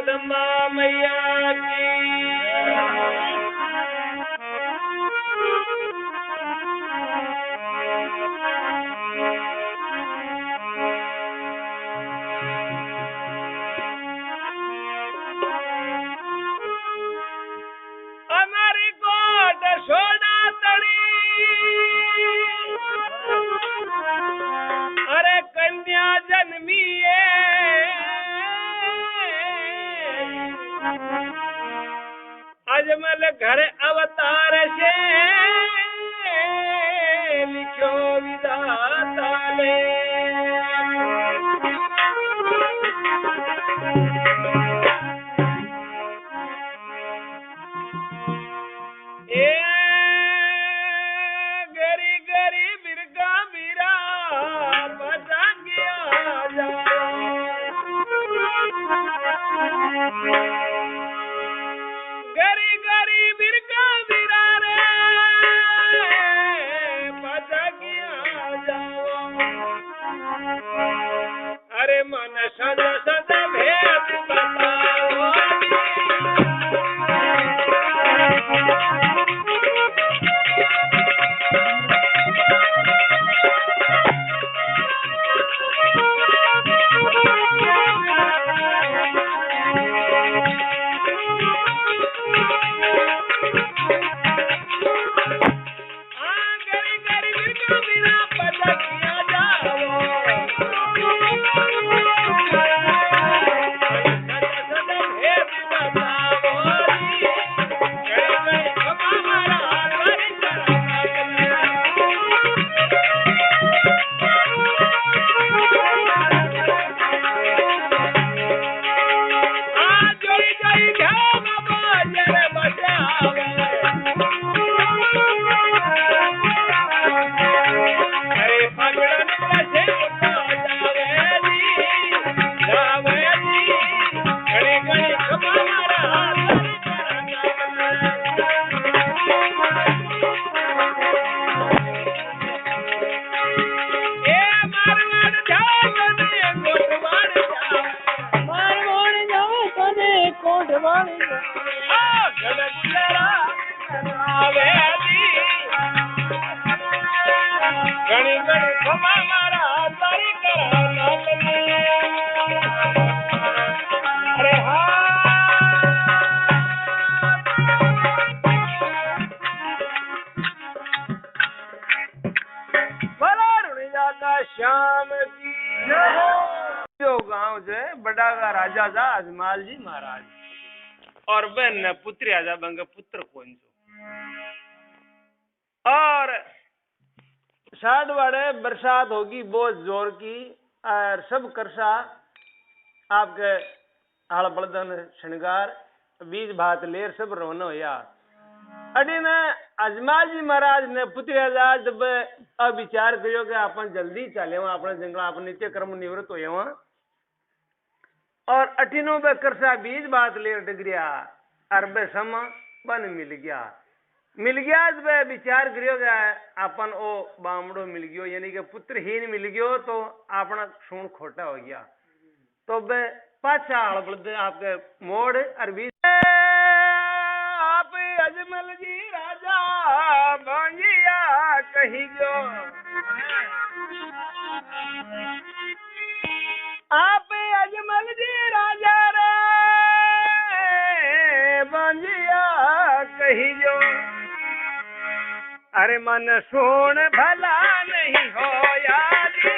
जगदम्बा मैया की। हमारी कोट सोना तड़ी, अरे कन्या जन्मी अजमल घर अवतार से लिखो विधाता ने। गरी गरी बिरगा बिरा बचा गया गरी गरी बिरगा बिरा रे बचा गया जाओ। अरे मन सद सद भेद बताओ। श्याम की जो गांव जो है बड़ा का राजा था अजमाल जी महाराज, और बहन पुत्री आजा बंग पुत्र कौन और साढ़ वाड़े बरसात होगी बहुत जोर की, और सब करसा आपके हल बलदन श्रृंगार बीज भात लेर सब रवाना होया। अड़ी ने अजमाल जी महाराज ने पुत्री आजाद जब विचार करो कि अपन जल्दी चले वहां अपने जंगल अपन नित्य कर्म निवृत्त हो वहां, और अठिनो बे करसा बीज बात ले डगरिया अरबे सम बन मिल गया जब विचार करियो कि अपन ओ बामड़ो मिल गयो यानी कि पुत्रहीन मिल गयो तो अपना सून खोटा हो गया। तो बे पाछा हड़बड़ आपके मोड़ अरबी आप अजमल जी राजा बांगिया कही जो, आप अजमल जी राजा रे बांगिया कही जो। अरे मन सुन भला नहीं हो यारी,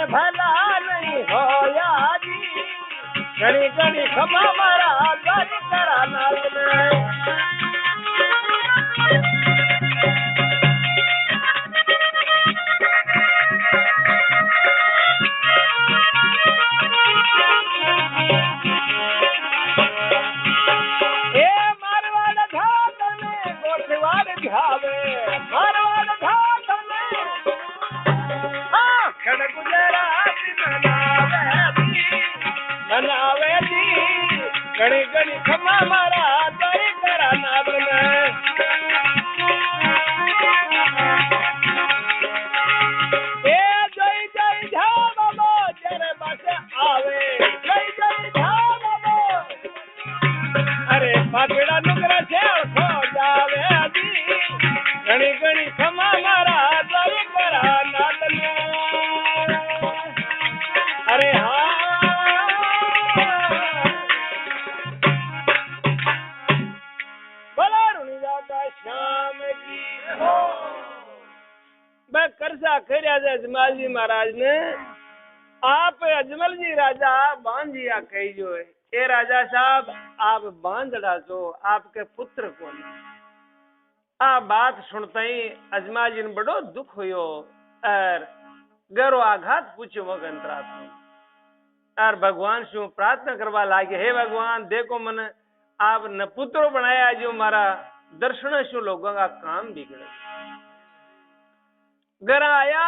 भला नहीं हो यारी, घड़ी घड़ी क्षमा मारा जारी करा नाल में। घड़ी घड़ी खमा मारा द्वारी करा नाद में ए जय जय झा बाबा तेरे बस आवे जय जय झा बाबा अरे पाकड़ा नुकरा से खो जावे अभी घड़ी घड़ी खमा मारा द्वारी करा नाद में अरे हाँ भला रुणिया का श्याम की हो मैं कर्जा खरिया अजमल जी महाराज ने आप अजमल जी राजा बांधिया कही जो है ए राजा साहब आप बांधड़ा जो आपके पुत्र को आ बात सुनते ही अजमल जी ने बड़ो दुख हुयो और गरो आघात पूछो मगंतरात्मा और भगवान से प्रार्थना करवा लागे हे भगवान देखो मन आप न पुत्रो बनाया जो मारा दर्शन से लोगों का काम बिगड़े घर आया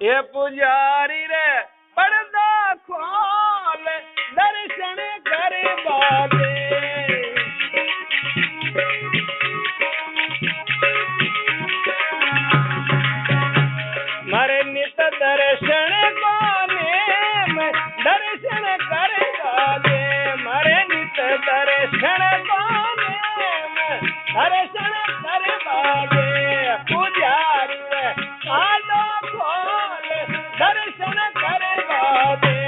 ये पुजारी रे पर्दा खोल दर्शन कर बाबे मारे नित दर्शन दर्शन कर बाबे मारे नित दर्शन दर्शन कर बाबे पुजारी आलो खोल दर्शन कर बाबे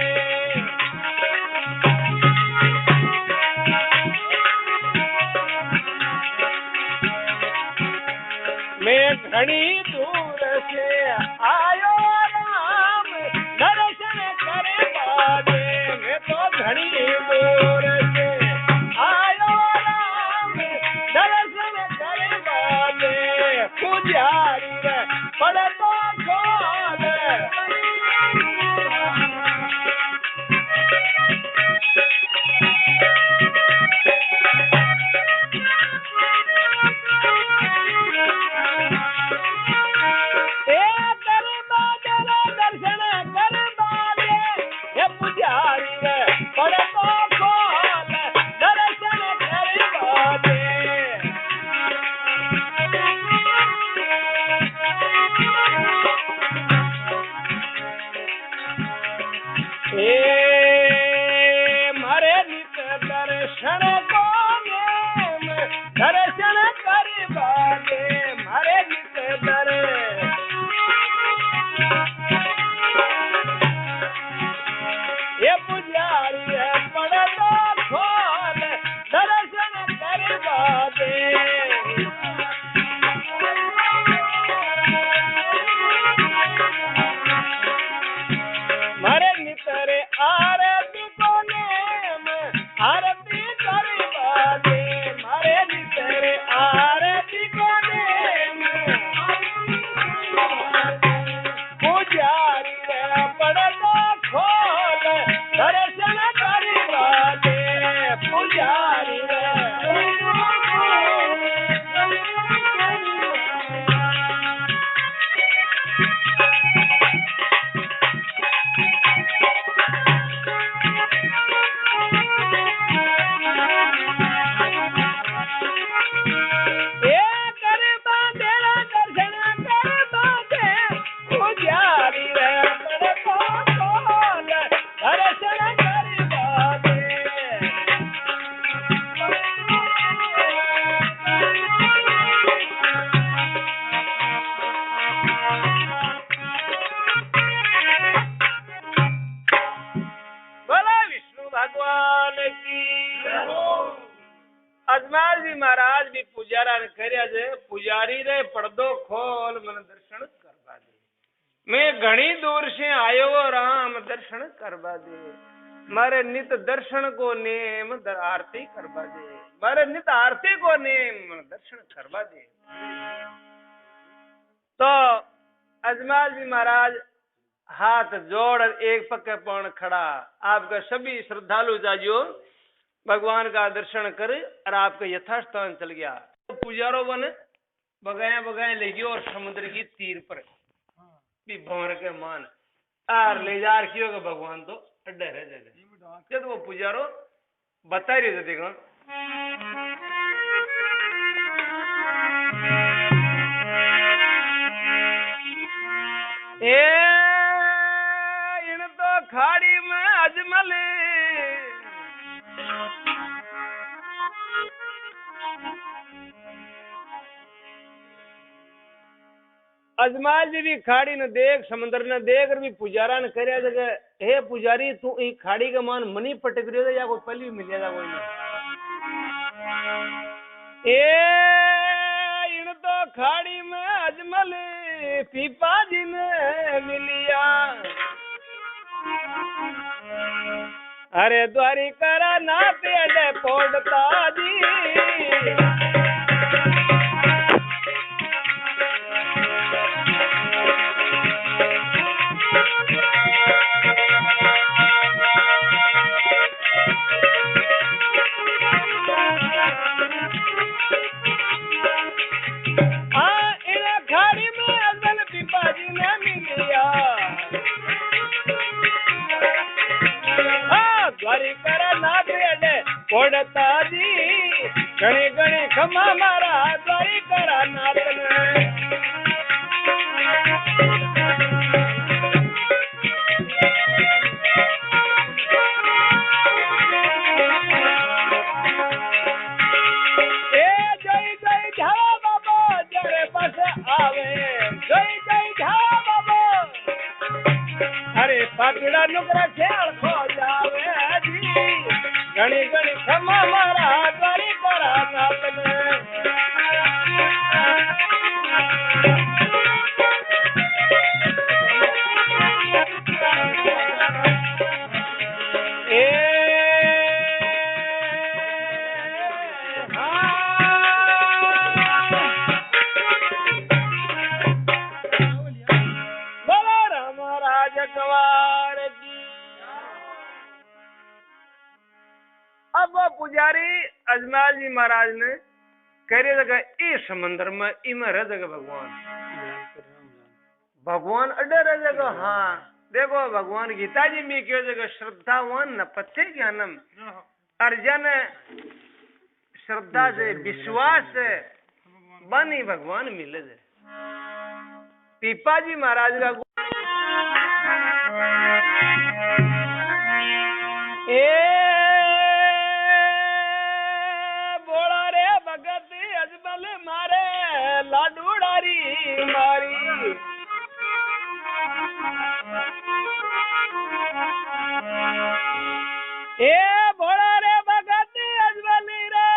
मैं घड़ी दूर से आयो राम दर्शन कर बाबे मैं तो घड़ी दूर से आयो राम दर्शन कर बाबे पुजारी पड़ तो खोल मारे नित दर्शन को दर्शन कर बागे मारे नित ये पुजारी है पड़ तो खोल दर्शन कर बागे मारे नितरे आरती को नेम आरती कर बागे मारे नितरे आरती को नेम पुजारी पड़ तो खोल दर्शन कर बागे पुजारी अजमल जी महाराज भी पुजारा ने करिया जे पुजारी रे पर्दो खोल मन दर्शन करवा दे मैं घणी दूर से आयो राम दर्शन करवा दे मारे नित दर्शन को नेम आरती करवा दे मारे नित आरती को नेम दर्शन करवा दे। तो अजमल जी महाराज हाथ जोड़ एक पक्के पौन खड़ा आपका सभी श्रद्धालु जाजियो भगवान का दर्शन कर और आपका यथास्थान चल गया। तो पुजारो बन बगाया बगाया ले गयो और समुद्र की तीर पर भी भंवर के मान और ले जा रखियो के भगवान तो अड्डे रह जाए जब वो पुजारो बता रही है देखो ए इन तो खाड़ी में अजमल अजमाल जी भी खाड़ी न देख समुद्र न देख और भी पुजारा न करे जगह हे पुजारी तू ई खाड़ी के मान मनी पटक रही या कोई पहली मिल जाएगा कोई नहीं ए इन तो खाड़ी में अजमल पीपा जी ने मिलिया अरे द्वारी करा ना पेड़ पोड़ता जी पोड़ता जी घणी घणी खमा मारा द्वारी करा नातन ए जय जय झावा बाबा जरे पास आवे जय जय झावा बाबा अरे पकड़ा नुकरा खेल खो जावे जी घणी घणी खमा मारा द्वारी करा नातन बोलो राम राज कुंवर की अब वो पुजारी अजमाल जी महाराज ने करे जगह इस समंदर में इमें रह जगह भगवान अड्डे रह जगह हाँ देखो भगवान गीता जी में क्यों जगह श्रद्धावान न पत्ते ज्ञानम अर्जन श्रद्धा से विश्वास से बनी भगवान मिले जे पीपा जी महाराज का अजमल मारे लाडूडारी मारी ए भोला रे भगत अजमल रे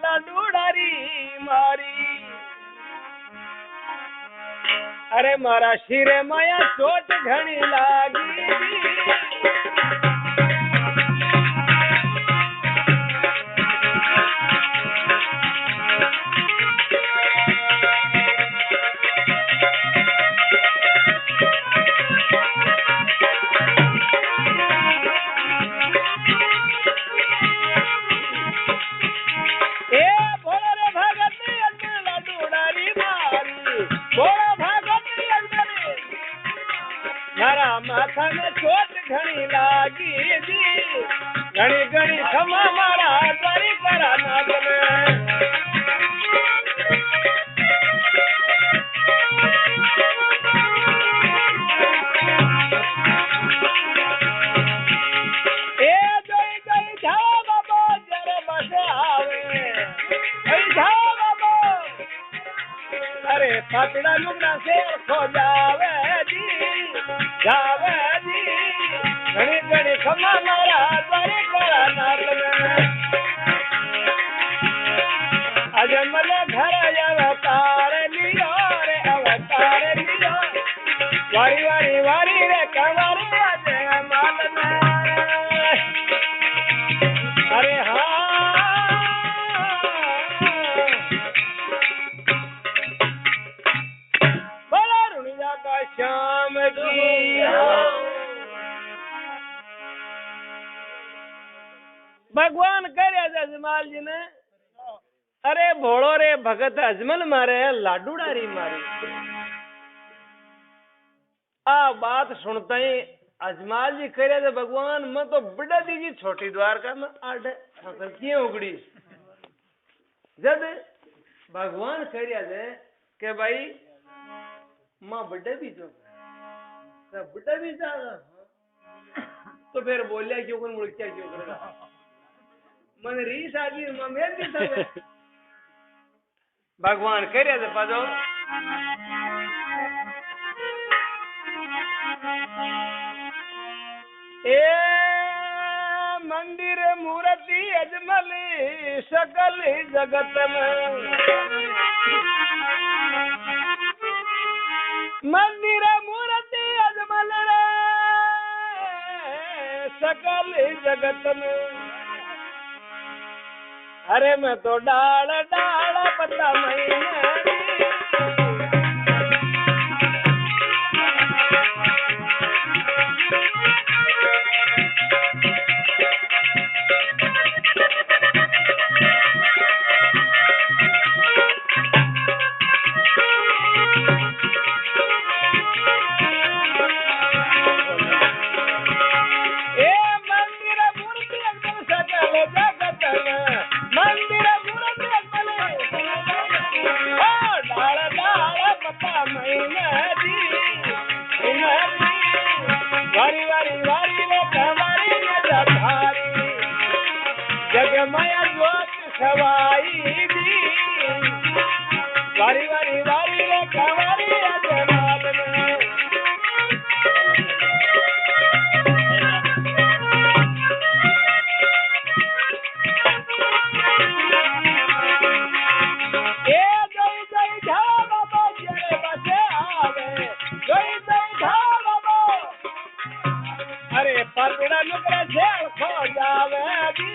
लाडूडारी मारी अरे मारा शिरे माया चोट घणी लागी माथा में चोट घणी लागी जी घणी घणी खमा मारा द्वारी करा नातन ए जय जय झावा बाबा जरे बस आवे जय झावा बाबा अरे पतड़ा लुगड़ा से खो जावे जी जावे जी घड़ी घड़ी खमा मारा द्वारी करा नातन अजमल घर अवतार लियो रे अवतार लियो वारी वारी वारी रे कंवर अजमल अरे हाँ बोला रुनिया का श्याम की भगवान करे अजमल जी ने अरे भोड़ो रे भगत अजमल मारे लाडूडारी मारी आ बात सुनता ही अजमाल जी कह रहे थे भगवान मैं तो बिड़ा दीजिए छोटी द्वारका में आठ क्यों उगड़ी जब भगवान कह रहे थे कि भाई माँ बड़े भी जो बड़ा भी जाएगा तो फिर बोलिया क्यों कर मुड़ क्या क्यों करेगा मन रीस आ गई मैं भी सब भगवान कह रहे थे पाजो ए मंदिर मूर्ति अजमल सकल जगत में मंदिर मूर्ति अजमल रे सकल जगत में अरे मैं तो डाल डाल पता महीने जगमया ज्योत सवाई दी वारी वारी वारी रे कवारी अजमाल में ए जय जय झा बाबा जय बसे आवे जय जय झा बाबा अरे पकड़ा नुकरा झेल खो जावे दी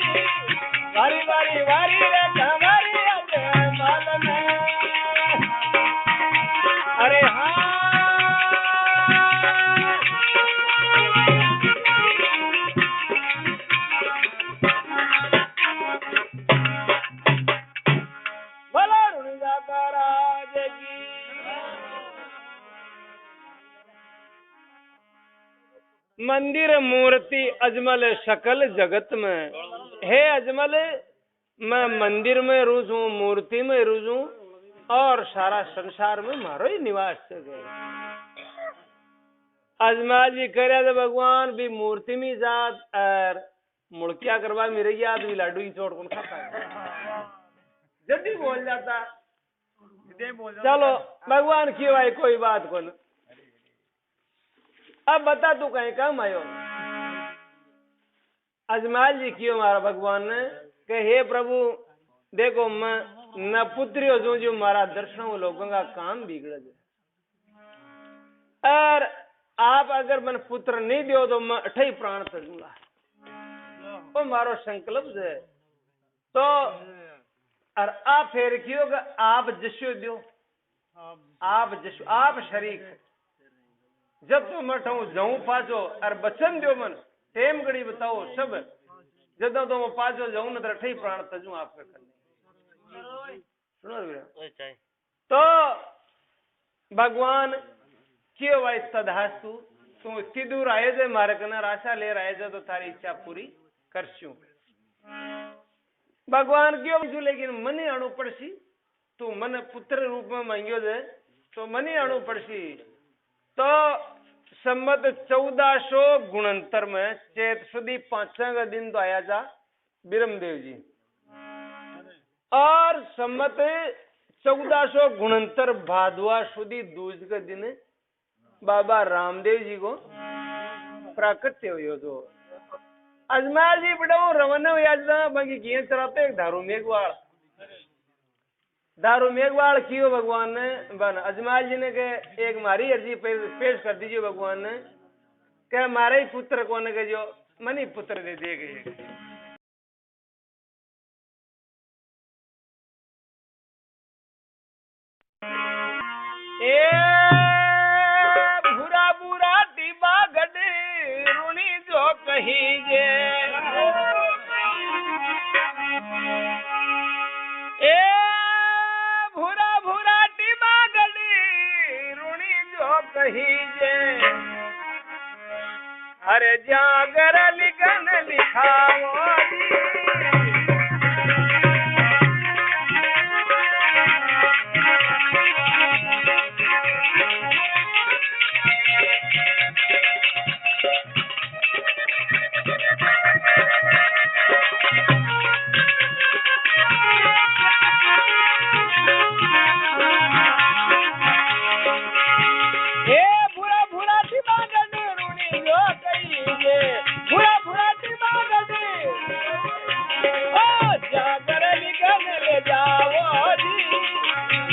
वारी वारी वारी रे कवारी अजमाल में अरे हाँ बोलो रुनिया महाराज की मंदिर मूर्ति अजमल सकल जगत में हे अजमल मैं मंदिर में रूज हूँ मूर्ति में रूज हूँ और सारा संसार में मारो ही निवास है अजमाल जी कह रहे थे भगवान भी मूर्ति में जात और मुड़किया करवा मेरे याद भी लाडू की चोट कौन खाता है जब भी बोल जाता चलो भगवान क्यों भाई कोई बात कौन अब बता तू कहीं काम आयो अजमाल जी क्यों मारा भगवान ने कि हे प्रभु देखो मैं न पुत्री हो जो मारा दर्शन हो लोगों का काम बिगड़ जाए और आप अगर मन पुत्र नहीं दियो तो मैं अठई प्राण तजूंगा वो मारो संकल्प है तो और आप फिर क्यों आप जस्यो दियो आप जस्यो आप शरीक जब तो मैं ठहूं जाऊं पाचो और बचन दियो मन टेम घड़ी बताओ सब जब तो मैं पाचो जाऊं न तो अठई प्राण तजू आपका करने सुनो तो भगवान क्यों भाई तदहास्तु तू इतनी दूर आए थे मारे कना आशा ले रहे थे तो तारी इच्छा पूरी करस्यू भगवान क्यों पूछू लेकिन मनी अणु पड़सी तू मन पुत्र रूप में मांगियो दे तो मनी अणु पड़सी तो संमत 1469 में चैत सुदी 5 का दिन तो आया था बिरमदेव जी और संमत 1469 भादवा सुदी दूज के दिन बाबा रामदेव जी को प्राकट्य हुई तो अजमाल जी बेटा रवाना हुआ बाकी किए चलाते एक दारू मेघवाड़ कियो भगवान ने बन अजमाल जी ने के एक मारी अर्जी पेश कर दीजिए भगवान ने क्या मारे ही पुत्र को ने के जो मनी पुत्र दे दिए गए ए भूरा भूरा डिबा गडे रुनी जो कही जे ए भूरा भूरा डिबा गडे रुनी जो कहीजे अरे जागर लिखन लिखाओ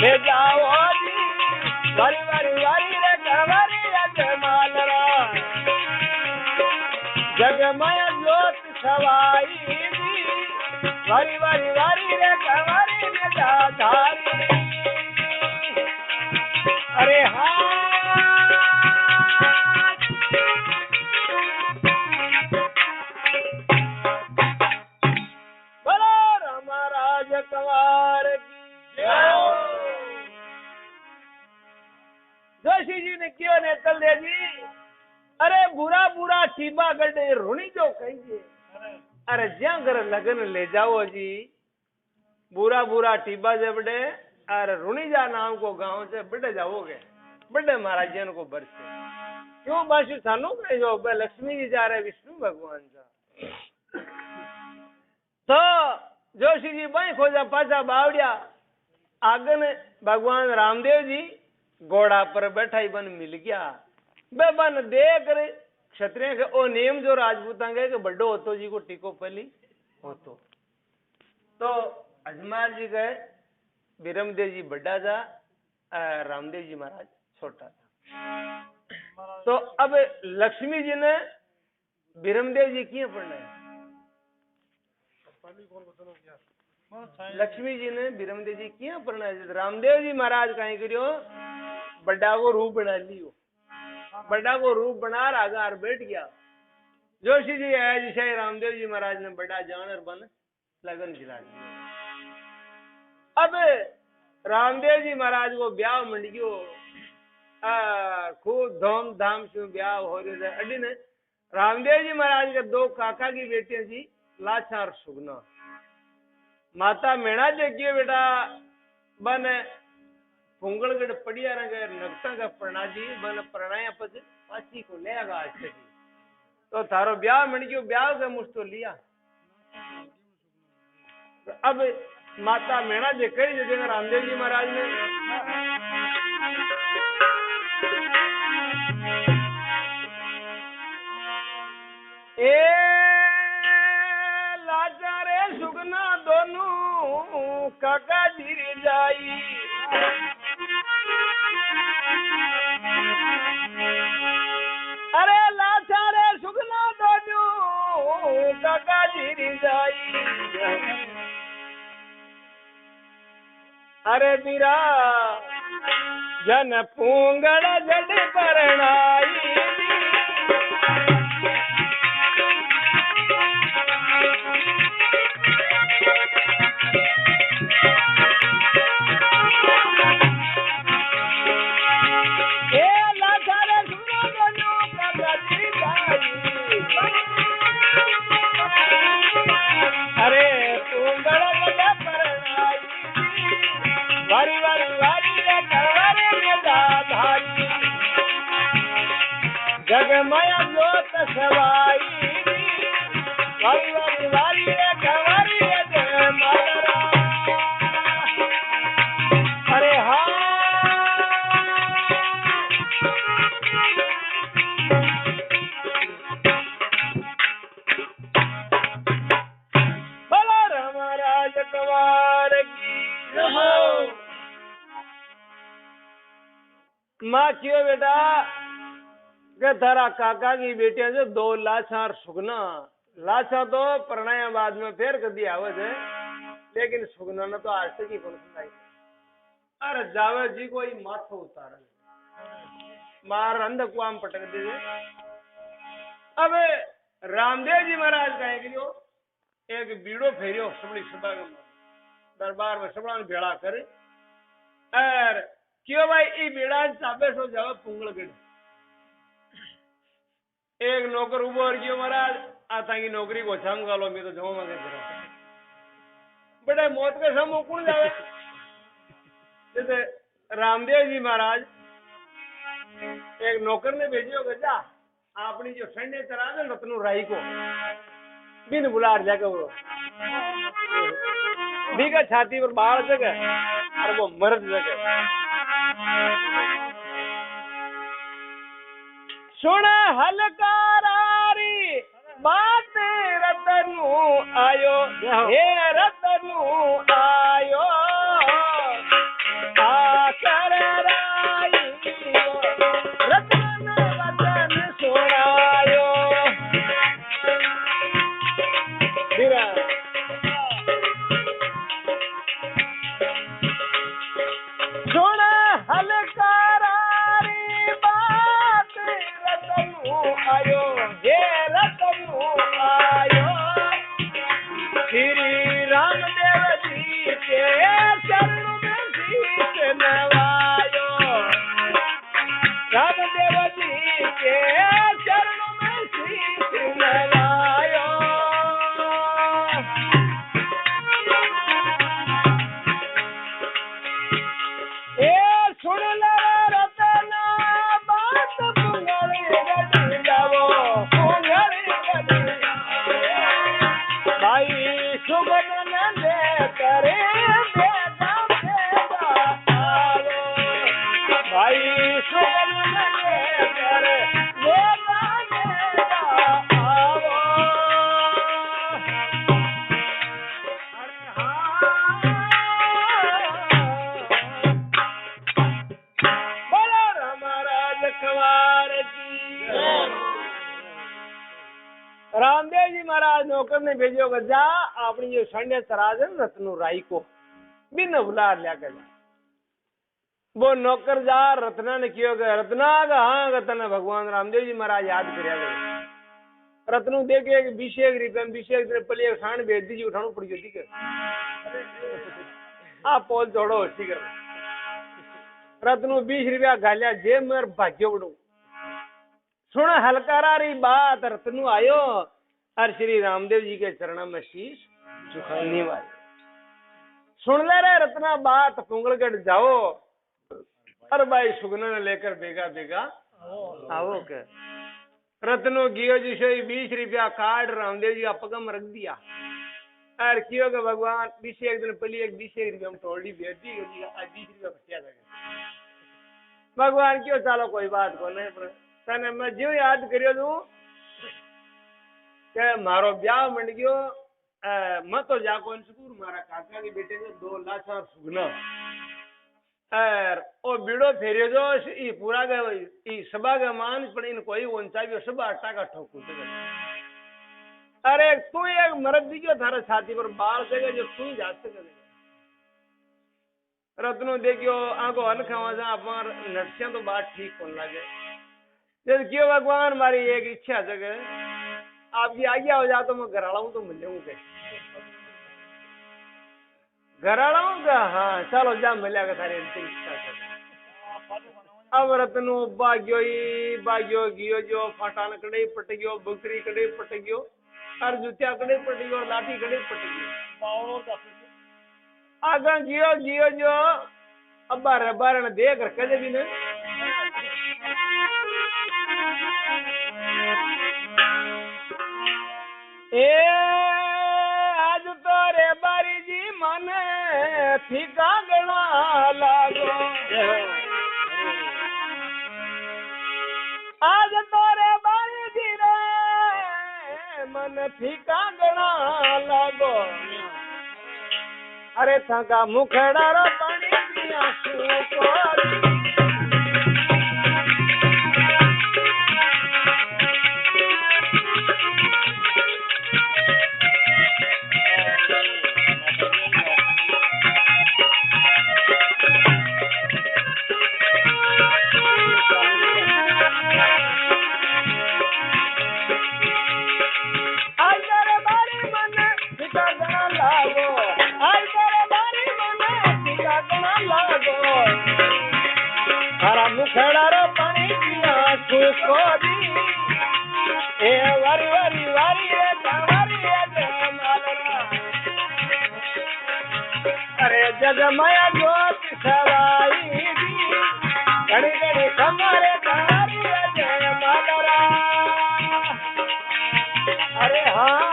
ले जाओ जी वारी वारी वारी रे कवारी अजमालरा जगमय ज्योत सवाई जी वारी वारी वारी रे कवारी रे धारी अरे हाँ बोलो रामराज कंवर की जय। जोशी जी ने क्यों ने तल दे जी अरे बुरा बुरा ठीबा गड्ढे रोनी जो कहिए अरे ज्या घर लगन ले जाओ जी बुरा बुरा ठीबा जबड़े अरे रुणी जा नाम को गांव से बड़े जाओगे बड़े महाराज जन को बरसे क्यों बाशी सानू कहे जो लक्ष्मी जी जा रहे विष्णु भगवान जा तो जोशी जी बई खोजा पाचा बावड़िया आगन भगवान रामदेव जी घोड़ा पर बैठा ही बन मिल गया बे बन देख क्षत्रिय के ओ नियम जो राजपूता के बड़ो होतो जी को टीको पली होतो तो अजमाल जी गए बिरमदेव जी बड़ा जा रामदेव जी महाराज छोटा था तो अब लक्ष्मी जी ने बिरमदेव जी किए पढ़ना है लक्ष्मी जी ने बिरमदेव जी किया पढ़ना है रामदेव जी महाराज कहीं करियो बड़ा को रूप बना लियो बड़ा को रूप बना रागार बैठ गया जोशी जी आया जिसे रामदेव जी महाराज ने बड़ा जानर बन लगन खिला दिया अब रामदेव जी महाराज को ब्याह मंडियो खूब धूमधाम से ब्याह हो रहे थे अडी ने रामदेव जी महाराज के दो काका की बेटियां जी लाचार सुगना माता मेणा देखियो बेटा बन पुंगलगढ़ पड़िया रंग नगता का प्रणा जी बन प्रणाया पद पाची को लेगा अच्छे जी तो थारो ब्याह मंडियो ब्याह का मुझको लिया अब माता मेणा जे कही जगह रामदेव जी महाराज ने ए लाचारे सुगना दोनों काका जी जाई अरे लाचारे सुगना दोनों काका जी जाई अरे बीरा जन पूंगड़ जड परणाई अरे पूंगड़ जड परणाई वारी वारी वारी रे करवारे में धारी जगमय ज्योत सवाई वारी वारी वारी रे करवारी रे मालरा अरे हाँ बोलो रामराज कंवर की जय। माँ क्यों बेटा के थारा काका की बेटियां जो दो लाचार सुगना लाचा तो प्रणय बाद में फिर कदी आवत है लेकिन सुगना ने तो आज तक ही कौन सुनाई अरे जावे जी को ही माथो उतार मार अंध कुआम पटक दे अब रामदेव जी महाराज कहे कि एक बीड़ो फेरियो सबड़ी सभा दरबार में सबड़ा भेड़ा करे और क्यों भाई ई बेड़ा चाबे सो जावे पुंगलगढ़ एक नौकर उबो और क्यों महाराज आता की नौकरी को छम गालो मैं तो जाऊं मगे फिर बड़े मौत के समूह कौन जावे जैसे रामदेव जी महाराज एक नौकर ने भेजियो कि जा अपनी जो संडे चरा दे रत्नु राई को बिन बुलार जाके वो भीगा छाती पर बाहर जगह और वो मर्द जगह सुन हलकारारी बात रतनु आयो हे रतनु आयो आकर राई रतन वतन सुनायो सुन हलकारारी बात रतनु आयो हे रतनु आयो श्री रामदेव जी के चरण में शीश नवायो रामदेव जी के चरण में शीश नवायो ए सुन ले रतना बात पुंगली गदी जावो पुंगली गदी भाई सुगन नंदे करे बेगा बेगा आवो भाई सुगन नंदे करे बेगा बेगा आवो अरे हाँ बोलो रामराज कुमार की रामदेव जी महाराज नौकर ने भेजो कि जा अपनी जो संडे चराजन रत्नु राई को बिन बुलार लिया जा वो नौकर जा रत्ना ने कियो कि रत्ना का हाँ का तने भगवान रामदेव जी महाराज याद करया गए रत्नु दे के 20 रुपये में 20 दिन पहले एक खान भेज दीजिए उठानो पड़ गई ठीक है आप पोल जोड़ो ठीक है रत्नु 20 रुपया गालिया जेब में भाग्यो बड़ो सुन हलकारारी बात रत्नु आयो और श्री रामदेव जी के चरणों में शीश झुकाने वाले सुन ले रे रत्ना बात पुंगलगढ़ जाओ और भाई सुगना ने लेकर बेगा बेगा आओ के रत्नो गियो जी से 20 रुपया कार्ड रामदेव जी का पगम रख दिया और क्यों के भगवान 20 एक दिन पहले एक 20 रुपया में टोली भेज दी 20 रुपया बचा जाएगा भगवान क्यों चलो कोई बात को नहीं पर तने मैं जो याद करियो तू के मारो ब्याह मंड गयो मैं तो जाको स्कूल मारा काका के बेटे ने 2 लाख और सुगना और ओ बीड़ो फेरियो जो ई पूरा के ई सभा के मान पर इन कोई ऊंचा भी सभा अट्टा का ठोकू अरे तू एक मर्द दियो थारे छाती पर बाल देगा जो तू ही जा सके रत्नो देखियो आगो अनखावा जा अपन नक्शा तो बात ठीक होने लगे जब क्यों भगवान हमारी एक इच्छा जगह आपकी आज्ञा हो जा तो मैं घर आऊं तो मिल जाऊंगा घर आऊंगा हाँ चलो जा मिलेगा सारी इच्छा से अब रत्नो बाग्यो गियो जो फटान कड़े पट गयो बकरी कड़े पट गयो और जुतिया कड़े पट गयो और लाठी कड़े पट गयो आगा गियो जो अब्बा रबारण देख रखे भी ने ए आज तो रे बारी जी मन फीका गणा लागो आज तो रे बारी जी रे मन फीका गणा लागो अरे थका मुखड़ा रो पानी पिया को सारो पानी पिया सुको दी ए वारी वारी वारी रे कावारी रे मालरा अरे जगमाया ज्योत सवाई दी घड़ी घड़ी कमरे कावारी रे मालरा अरे हाँ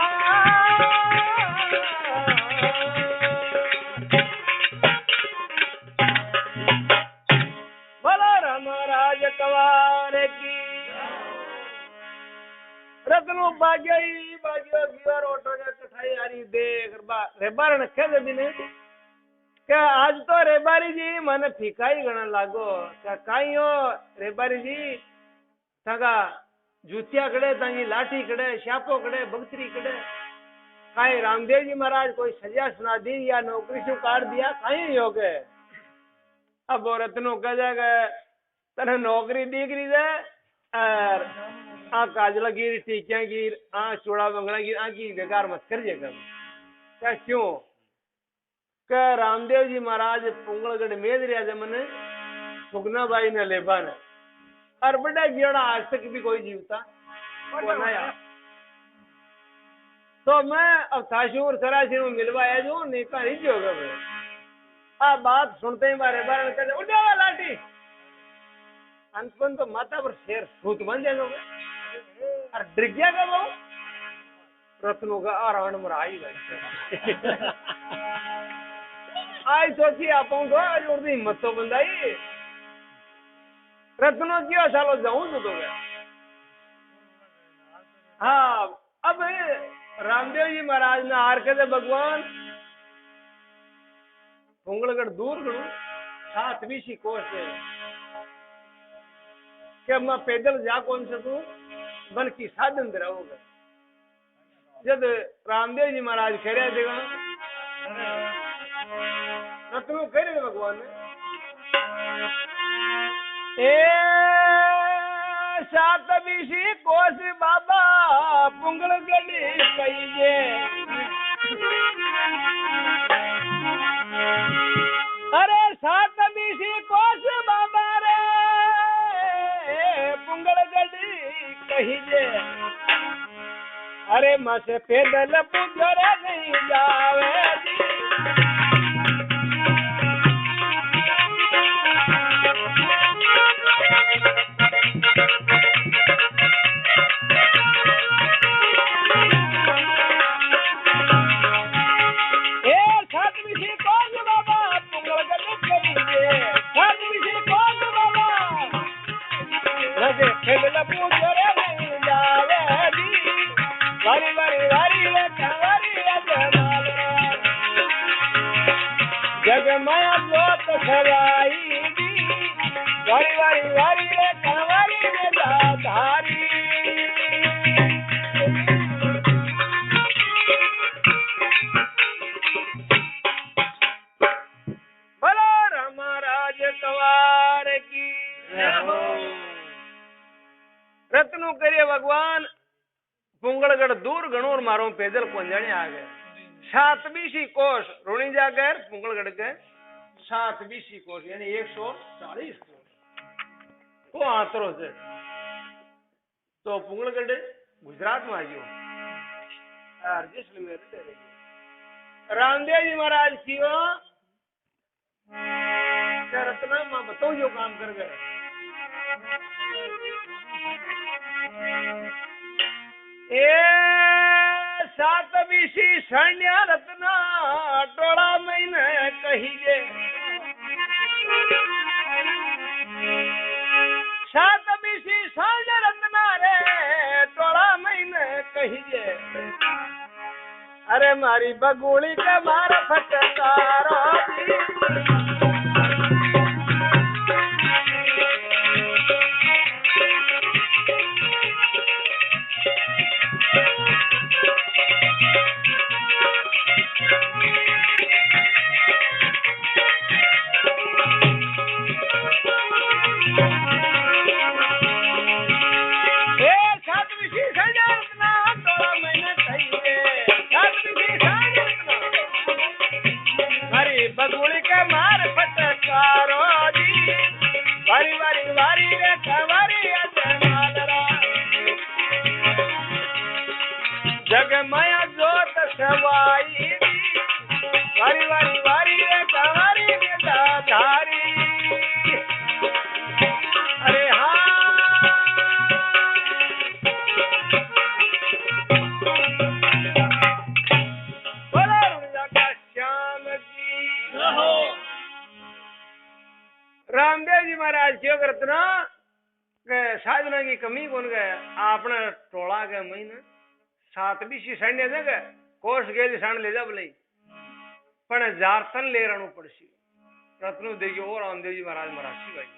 कवार की रत्नो बाजई बाजो गियर ऑटो जा कठाई आरी देख रेबार ने कह दे ने के आज तो रेबारी जी मने फीकाई गणा लागो के काईयो रेबारी जी तगा जूतिया कड़े तांगी लाठी कड़े श्यापो कड़े भक्तरी कड़े काई रामदेव जी महाराज कोई सजा सुना दी या नौकरी से काट दिया काई योगे अब वो रत्नो कह जाएगा तने नौकरी दिख रही है और आ काजला गिर टीकियां गिर आ चूड़ा बंगला गिर आ की बेकार मत करिए कर क्या क्यों क्या रामदेव जी महाराज पुंगलगढ़ मेज रिया थे मने सुगना बाई ने लेबा ने और बड़ा गिड़ा आज तक भी कोई जीवता वो नया तो मैं अब थाशूर सरासी में मिलवाया जो निका नहीं होगा मैं आ बात सुनते ही मारे बारे में कहते उठावा लाठी अंतपन तो माता पर शेर सूत बन जाएगा और डर गया का वो रत्नों का आराण मर आई भाई आई सोची आपों को आज उड़ दी हिम्मत तो बंदाई रत्नों क्यों सालों जाऊं तो गया हाँ अब रामदेव जी महाराज ने हार के भगवान पुंगलगढ़ दूर गणु 720 कोस से कि मैं पैदल जा कौन सकूं बन की साधन रहोगे जब रामदेव जी महाराज कह रहे थे रत्नों कह रहे थे भगवान ने ए 720 कोस बाबा पुंगलगढ़ कहिए अरे 720 कोस बाबा रे पुंगलगढ़ कहिए अरे माँ से पैदल पुजरे नहीं जावे जगमाया ज्योत सराई दी वारी वारी वारी रे कांवारी रे दाधारी बोलो रामराज कवार की रत्नों करिए भगवान पुंगलगढ़ दूर गणोर मारो पैदल पहुंचाने आ गए 720 कोस रोनी जाकर पुंगलगढ़ के 720 कोस यानी 140 कोस को आतरो से तो पुंगलगढ़ गुजरात में आ गयो जैसलमेर रामदेव जी महाराज कियो रत्ना मां बताओ जो काम कर गए ए 720 सैन्य रत्ना टोला महीने कहिए 720 सैन्य रत्ना रे टोला महीने कहिए अरे मारी बगुड़ी के मार फटकारो बगुड़ी के मार सवाई वारी वारी वारी रे कावारी बेटा धारी अरे हाँ बोला रुजा का श्याम जी रामदेव जी महाराज क्यों करतना साधना की कमी कौन गए आपने टोला के महीने 7 बीसी सैन्य जगह कोर्स गेली साण ले जा बोले पण जारतन ले रणु पड़सी रत्नु देखियो और रामदेव जी महाराज मरासी भाई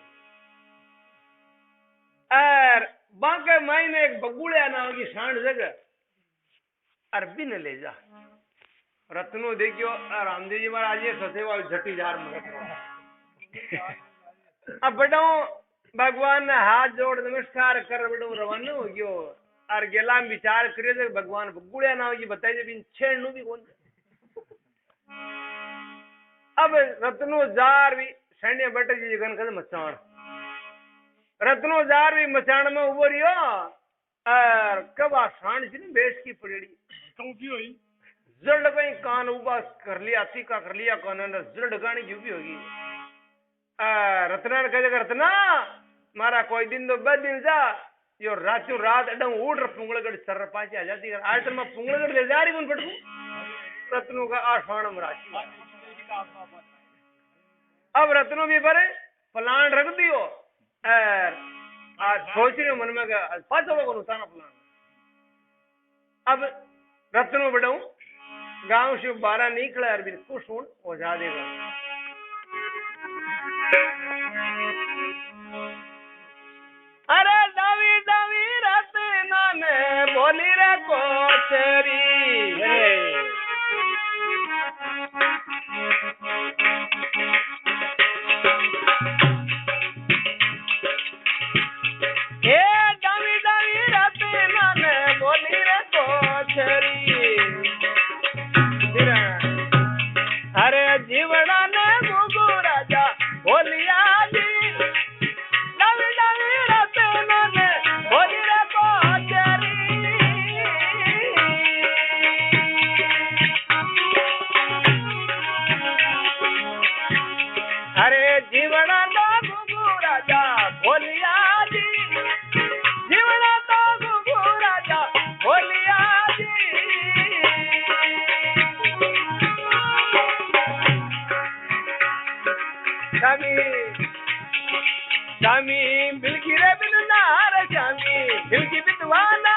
और बाके महीने एक बगुड़िया नाम की साण जगह अरबी ने ले जा रत्नु देखियो रामदेव जी महाराज ये सोचे वाली झटी जार मरत अब बड़ो भगवान ने हाथ जोड़ नमस्कार कर बड़ो रवाना हो गयो और गेला में विचार करे तो भगवान गुड़िया नाव की बताई जब इन छेड़नु भी कौन अब रत्नो जार भी सैन्य बटे जी जगन कद मचान रत्नो जार भी मचान में उबो रियो और कब आसान सी बेस की पड़ेड़ी की होई जड़ कहीं कान उबा कर लिया सीका कर लिया कान ने जड़ गानी जो भी होगी रत्ना ने कहे रत्ना मारा कोई दिन तो बद दिन जा यो रातों रात एकदम उड़ पुंगलगढ़ सर पाचे आ जाती है आज तो मैं पुंगलगढ़ ले जा रही हूं पटकू रत्नों का आसान में राशि अब रत्नों भी बड़े प्लान रख दियो और आज सोच रहे मन में पांचों को उतारना प्लान अब रत्नों बढ़ाऊं गांव से 12 निकला और बिल्कुल सुन हो जा देगा अरे दावी दावी रत्ना ने बोली रे कोचरी ए दावी दावी रत्ना ने बोली रे कोचरी अरे जीवना ने गुगु राजा बोलिया जी शामी बिलकी रे बिलनार शामी बिलकी बिदवाना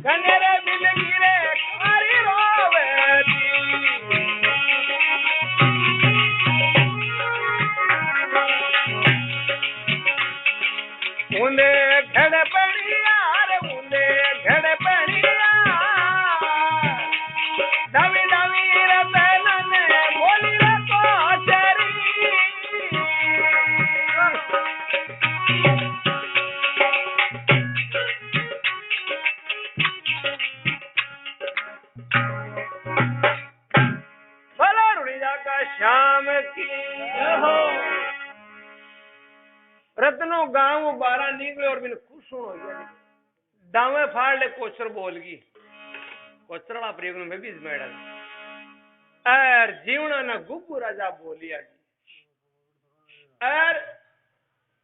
कने रे बिलकी रे कुमारी रोवेती ऊंदे घड़ पड़िया रे ऊंदे घड़ पड़िया दावी दावी रे पहनने बोली रे श्याम की रत्नो गांव 12 निकले और बिन खुश हो गया दावे फाड़ ले कोचर बोलगी कोचरला प्रेम में भी मैडम और जीवना ना गुब्बू राजा बोलिया जी और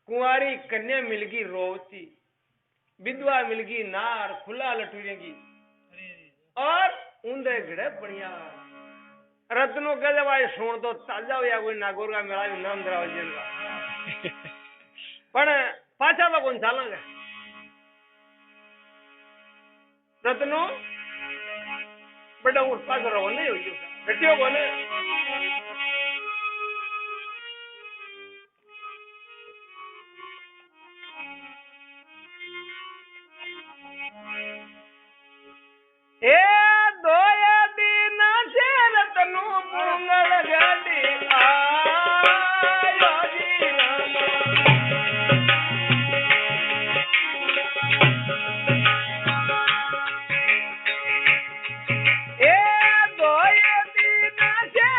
कुंवारी कन्या मिलगी रोवती विधवा मिलगी नार खुला लटूरेगी और ऊंधे घड़े बढ़िया रत्नो कहे भाई सुन तो ताजा हो या कोई नागौर का मेला भी नाम दराव जी का पण पाछा तो कौन चालेंगे रत्नो बड़ा उठा कर रहो नहीं होगी बेटियों को ने ए दोया दिन से रत्नो मंगल गली आयो जी ए दोया दिन से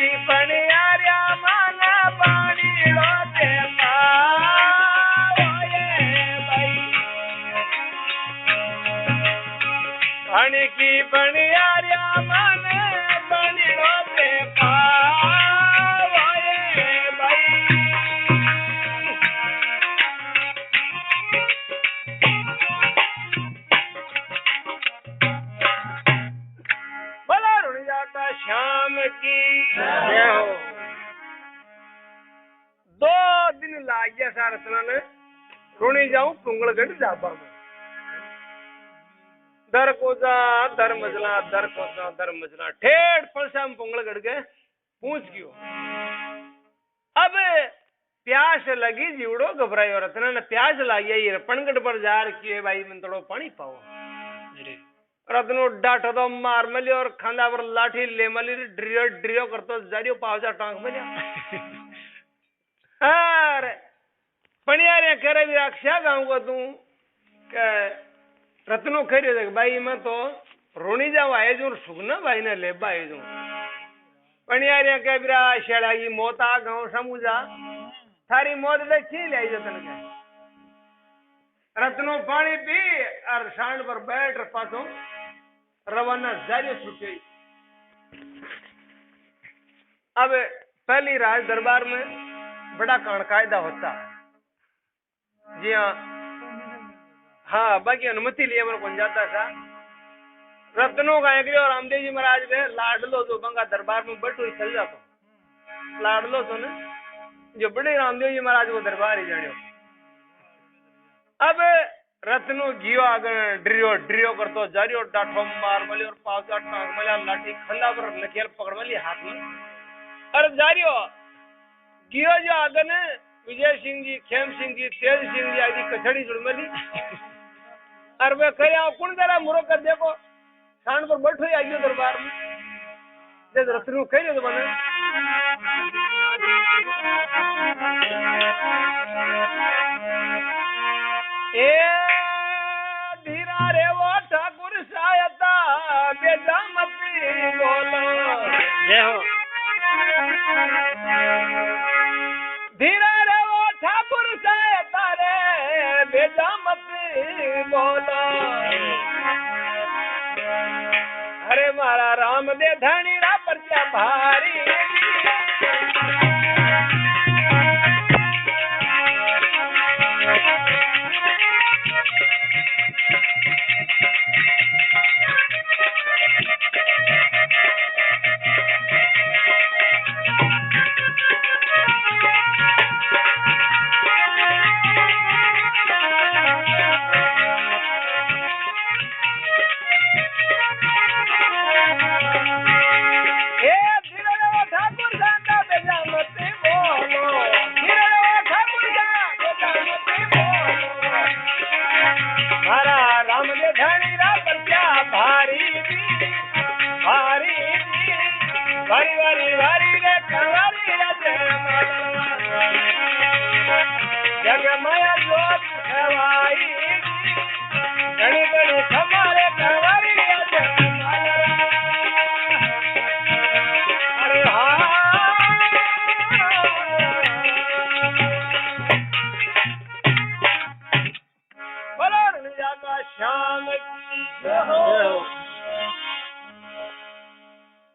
की पनियारिया माना पानी लोते पानी की पनियारिया माने पानी लोते शाम की हो 2 दिन लाग गया सार ने रुणी जाऊं कुंगलगढ़ जाबा में दर कोजा दर मजला दर कोजा दर मजला ठेठ फलसा में कुंगलगढ़ के पूछ गयो। अब प्यास लगी जीवड़ो घबरायो रत्ना ने प्यास लागी ये पणगढ़ पर जा रखी है भाई मैं थोड़ो पानी पाओ रत्नो डाटा तो मार मली और खांदा पर लाठी ले मली ड्रियो ड्रियो करतो जारियो पावजा टांग मलिया अरे पनियारे करे भी रक्षा गांव को तू के रत्नो खरियो देख भाई मैं तो रोनी जाओ आए जो सुगना भाई ने ले भाई जो पनियारे के बिरा शेड़ा की मोता गांव समूजा थारी मौत ले छी ले जतन के रत्नो पानी पी और सांड पर बैठ पाछो रवाना जारी छुटे। अब पहली राज दरबार में बड़ा कायदा होता जी हाँ बाकी अनुमति लिए मेरे कौन जाता था रत्नों का एक और रामदेव जी महाराज ने लाडलो जो बंगा दरबार में बट हुई चल जाता लाडलो तो ने जो बड़े रामदेव जी महाराज को दरबार ही जानियो। अब रत्नो जियो आगे ड्रियो ड्रियो करतो जारियो डाठो मार मली और पावसा टांग मलिया लाठी खंदा पर नकेल पकड़ मली हाथ में और जारियो गियो जो आगे ने विजय सिंह जी खेम सिंह जी तेज सिंह जी आदि कचड़ी जुड़ मली और वे कहे कौन जरा मुरो कर देखो शान पर बैठो ही आइयो दरबार में जब रत्नो कह तो बने ए धीरा रे वो ठाकुर सायता बेजामती बोलो जय हो धीरा रे वो ठाकुर सायता रे बेजामती बोलो अरे मारा राम दे धनी रा परचा भारी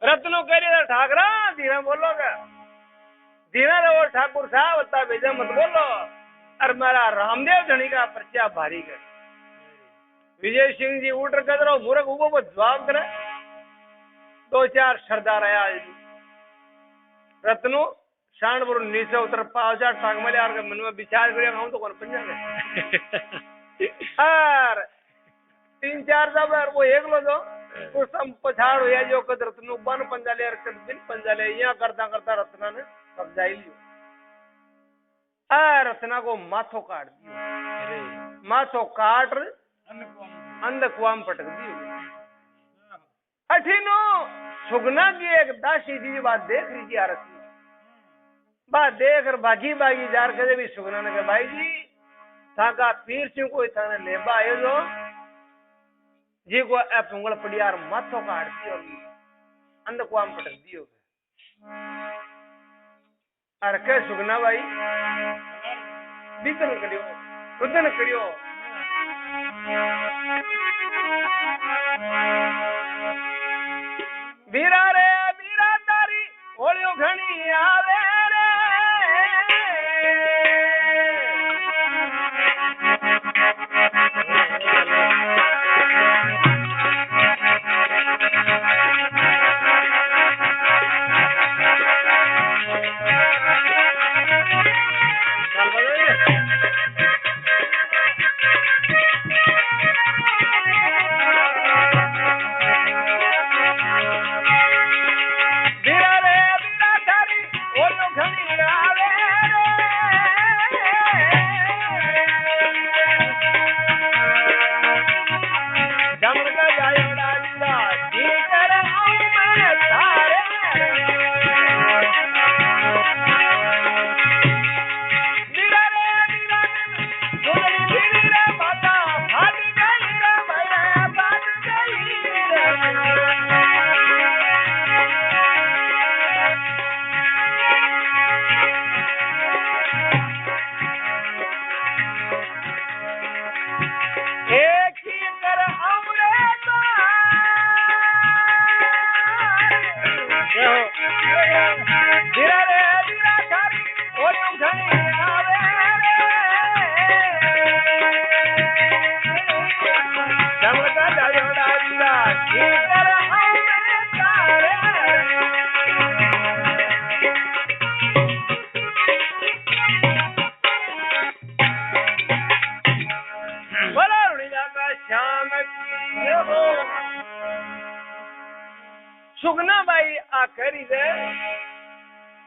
रत्नो कह रही ठाकरा धीरे बोलोगे धीरे रहो ठाकुर साहब बता भेजा मत बोलो और मेरा रामदेव धनी का पर्चा भारी कर विजय सिंह जी उठ कर मूर्ख उबो को जवाब करे 2-4 सरदार आया रत्नो शानपुर नीचे उतर पावजा टांग मले और मन में विचार करिया हम तो कौन पंजा और 3-4 जब वो एक लो दो कुछ हम पछाड़ हो जो कद रत्नो बन पंजाले और कद दिन पंजाले यहाँ करता करता रत्ना ने कब्जा ही लियो रत्ना को माथो काट दियो माथो काट अंध कुआम पटक दियो अठीनो सुगना की एक दासी जी बात देख रही थी आरती बात देख कर भागी भागी जार के भी सुगना ने कहा भाई जी थाका पीर सिंह को थाने लेबा आयो जो जी को ए पुंगल पड़ियार माथो काट दियो अंध कुआम पटक दियो अरे के सुगना भाई बीतन करियो रुदन करियो वीरा रे वीरा तारी होलियो घणी आवे रे सुगना बाई आ करी दे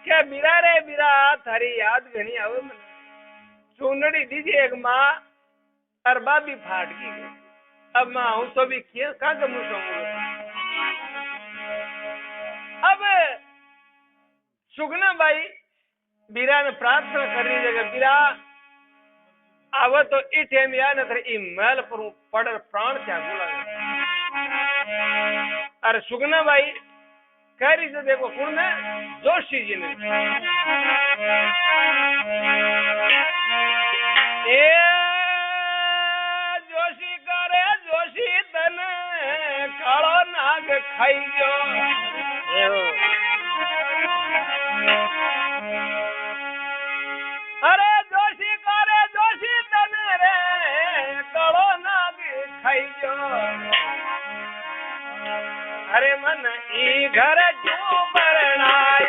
क्या बिरा रे बिरा थारी याद घनी आवे मन चूनड़ी दीजिए एक माँ अरबा भी फाट की गई अब माँ हूँ तो भी किया कहाँ का मुँह अब सुगना बाई बिरा ने प्रार्थना करनी जगह बिरा आवे तो ई टाइम या न थरे ई महल पर पड़ प्राण क्या बोला अरे सुगना बाई कह रही से देखो कौन है जोशी जी ने ए जोशी करे जोशी तन कालो नाग खाई जो अरे जोशी करे जोशी तन रे कालो नाग खाई जो अरे मन ई घर क्यों बरनाई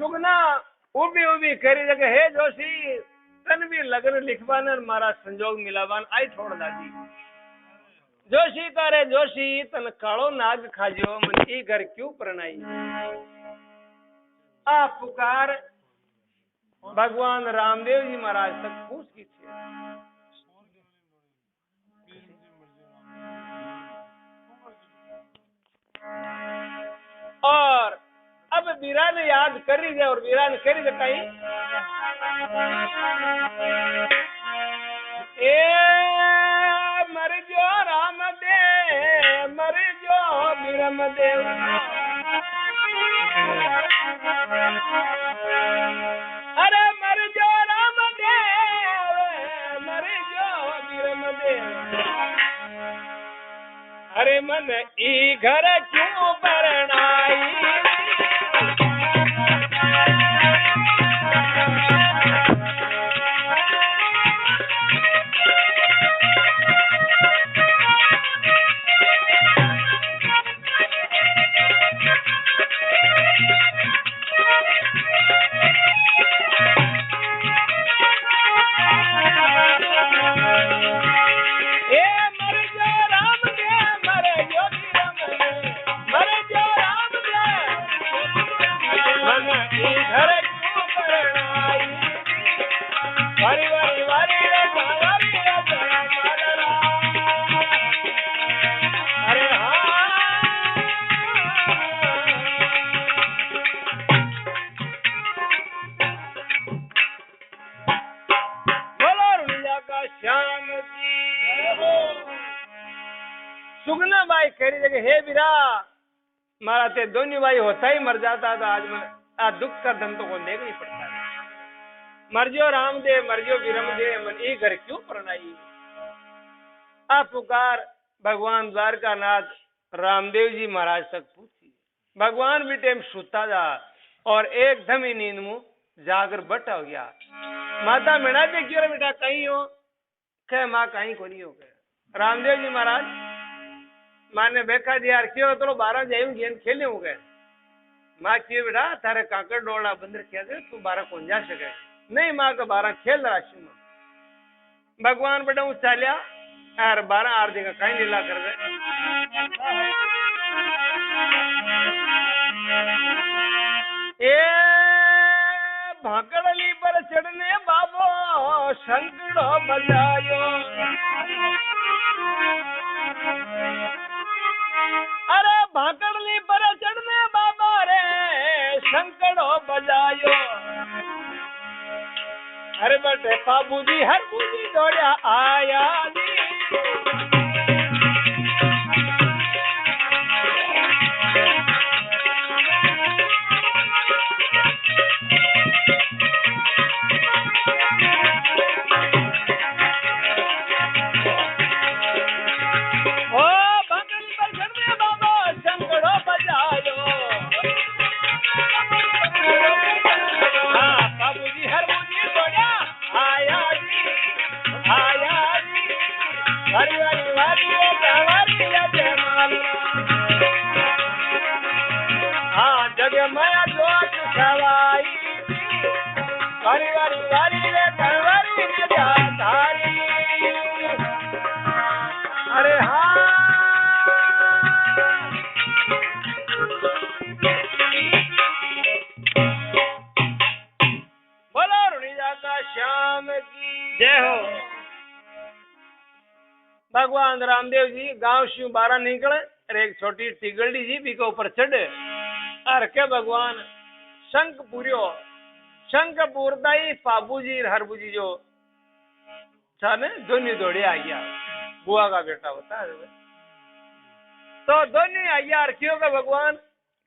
सुगना उभी उभी करी जगह हे जोशी तन भी लगन लिखवान मारा संजोग मिलावान आई छोड़ दादी जोशी करे जोशी तन कालो नाग खाजो मन ई घर क्यों परनाई आ पुकार भगवान रामदेव जी महाराज तक पूछ की थी और अब वीरा ने याद कर रही है और वीरा ने करी दे कहीं ए मर जो राम दे मर जो बीरम देव अरे मर जो राम देव मर जो बीरम रामदेव अरे मन ई घर क्यों परनाई सुगना भाई कह रही जगह हे बिरा मारा ते दोनों भाई होता ही मर जाता तो आज मैं आ दुख का धन तो को देख नहीं पड़ता मरजो रामदेव मरजो विरमदेव मन ये घर क्यों परनाई आप पुकार भगवान द्वारकानाथ रामदेव जी महाराज तक पूछी भगवान भी टाइम सुता जा और एकदम ही नींद मुंह जाकर बटा हो गया माता मीणा जी क्यों बेटा कहीं हो कह माँ कहीं को नहीं हो गया रामदेव जी महाराज माने देखा जी यार क्यों तो 12 जाऊं गेंद खेले हो गए माँ क्यों बेटा थारे काकड़ डोला बंदर किया दे तू 12 कौन जा सके नहीं माँ का 12 खेल राशि में भगवान बेटा वो चालिया यार 12 आरती का कहीं लीला कर दे ए भाकड़ली पर चढ़ने बाबो शंकड़ो बजायो अरे भाकड़ली पर चढ़ने बाबा रे शंकड़ो बजायो अरे बटे बाबूजी हर बूजी दौड़या आया जी अरे हाँ बोलो रुणिजा का श्याम की जय हो। भगवान रामदेव जी गांव शिव 12 निकले और एक छोटी टिगड़ी जी भी के ऊपर चढ़े और के भगवान शंख पूर्यो शंख पूरता ही पाबूजी हरबूजी जो ने दोनों दौड़े आ गया बुआ का बेटा होता है तो दोनों आ गया क्यों का भगवान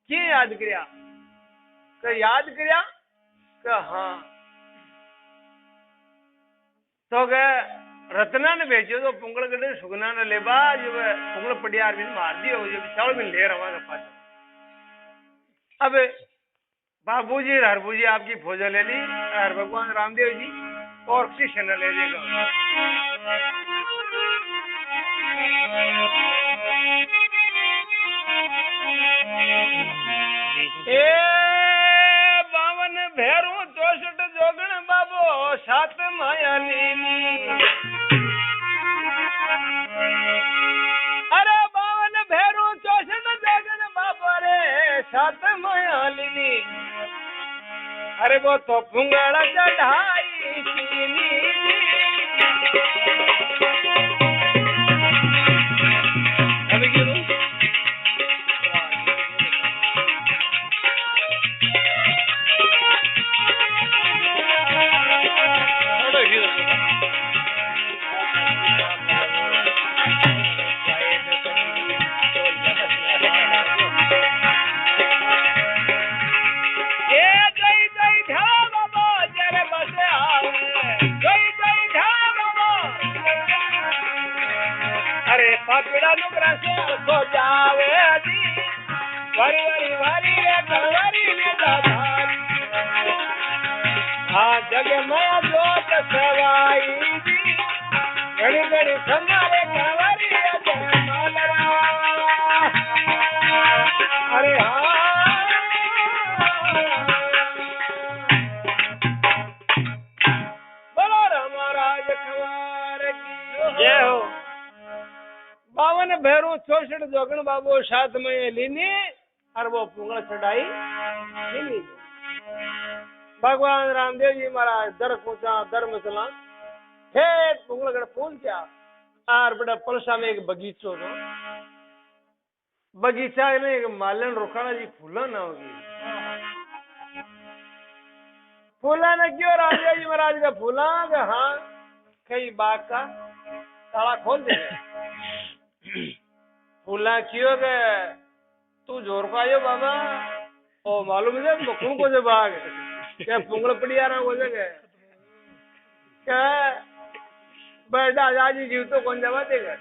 क्यों याद किया याद किया हाँ तो रत्ना ने भेजो तो पुंगल गड्ढे सुगना ने लेबा जो पुंगल पटियार भी मार दिया जो चावल भी ले रहा पास अब बाबूजी हरबूजी आपकी फौजा ले ली और भगवान रामदेव जी और शिष्य न ले लेगा ए 52 भैरू 64 जोगण बाबो 7 माया लीनी अरे 52 भैरू 64 जोगण बाबो रे 7 माया लीनी अरे वो तो पुंगड़ा चढ़ाई पापड़ा नुकरा से सो जावे जी वारी वारी वारी रे कलवारी ने दादा हाँ जग माया जोत सवाई जी घड़ी घड़ी समारे कलवारी जय मालरा अरे हाँ बोलो रामराज खवार की जय हो 52 भैरू 64 जोगण बाबू साथ में लीनी और वो पुंगल चढ़ाई लीनी भगवान रामदेव जी महाराज दर पूछा धर्म चला ठेठ पुंगलगढ़ पहुंच गया और बड़ा पलसा में एक बगीचो तो बगीचा में एक मालन रुखाना जी फूला ना होगी फूला ने क्यों रामदेव जी महाराज का फूला का हाँ कई बाग का ताला खोल दे फूला क्यों के तू जोर को आयो बाबा ओ मालूम है बकुन को जो बाग क्या पुंगल पड़ी आ रहा हो जगह क्या बेटा आजादी जीव तो कौन जमा देगा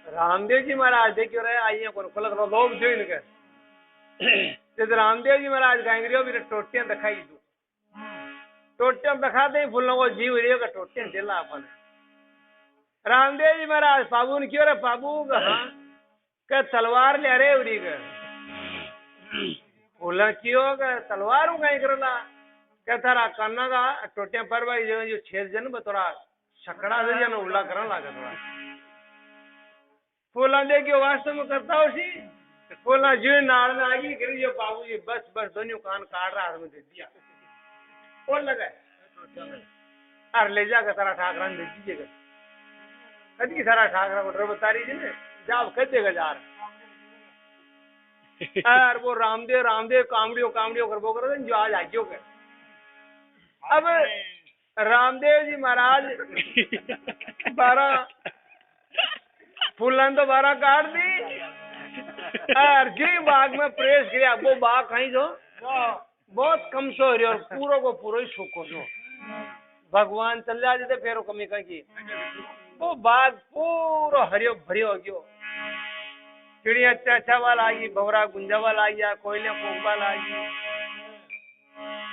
रामदेव जी महाराज देख क्यों रहे आइए कौन खुला करो लोग जो इनके जैसे रामदेव जी महाराज गायंगरियों भी टोटियां दिखाई दो टोटियां दिखाते ही फूलों को जीव रियो का टोटियां दिला अपन रामदेव जी महाराज पाबू ने क्यों रे पाबू का तलवार ले रहे उरी का बोला क्यों का तलवार हूँ कहीं करना क्या थारा कान्ना का टोटियां पर भाई जो 6 जन बतौरा शकड़ा से जन उल्ला करना लगा थोड़ा फूला दे के वास्तव में करता हो सी फूला जो नाड़ में आगी गिरी जो बाबू जी बस बस दोनों कान काट रहा में दे दिया कौन लगा अरे ले जाकर तारा ठाकरा दे दीजिएगा कदी सारा ठाकरा को बता रही ने जाओ कह देगा जार यार वो रामदेव रामदेव कामड़ियो कामड़ियो कर वो करो जो आज आगियो कर अब रामदेव जी महाराज 12 फूलन तो 12 काट दी और जी बाग में प्रेस किया वो बाग कहीं जो बहुत कम सो रही और पूरा को पूरा ही सुखो जो भगवान चल जाते थे फिर कमी कहीं वो बाग पूरा हरियो भरियो हो गयो चिड़िया अच्छा वाला आई भवरा गुंजा वाला आई कोयले फोक वाला आई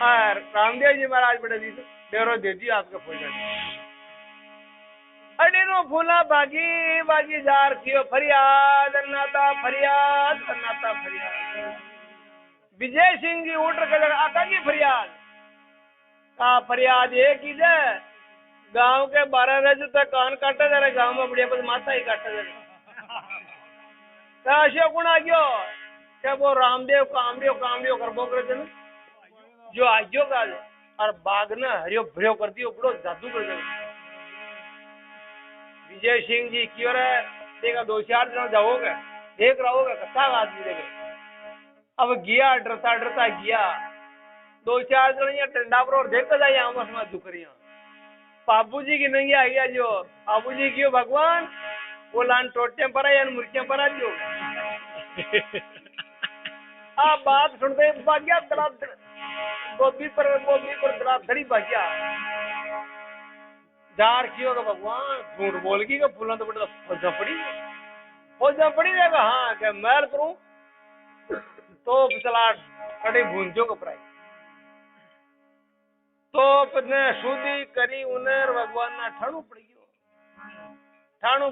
और रामदेव जी महाराज बड़े डेरो दे दिया आपके फूल अडेरो फूला बागी बागी जार कियो फरियाद नाता फरियाद विजय सिंह जी उठ कर आता की फरियाद का फरियाद ये की जाए गांव के 12 रज तक कान काटा जा रहा गांव में बढ़िया बस माथा ही काटा जा रहा गुण आ गयो क्या वो रामदेव कामड़ियो कर बो कर जो आज्यो का और बाग ने हरियो भरियो कर दियो बड़ो जादू कर दे विजय सिंह जी क्यों रे देखा 2-4 जन जाओगे देख रहोगे कथा आदमी देखे अब गया डरता डरता गया 2-4 जन यहाँ टंडा पर और देखता जाए आमस में दुकरिया बाबू जी की नहीं आ गया जो बाबू जी क्यों भगवान वो लान टोटे पर है या मुर्गियां पर आ जो आप बात सुनते भाग्या तलाब गोभी पर तलाब धड़ी भाग्या जार क्यों का भगवान झूठ बोल की का फूलों तो बड़ा फौजा पड़ी रहेगा हाँ क्या मैल करूं तो चला कड़ी भूंजो कपड़ाई तो ने शुद्धि करी उन्हें भगवान ना ठाणु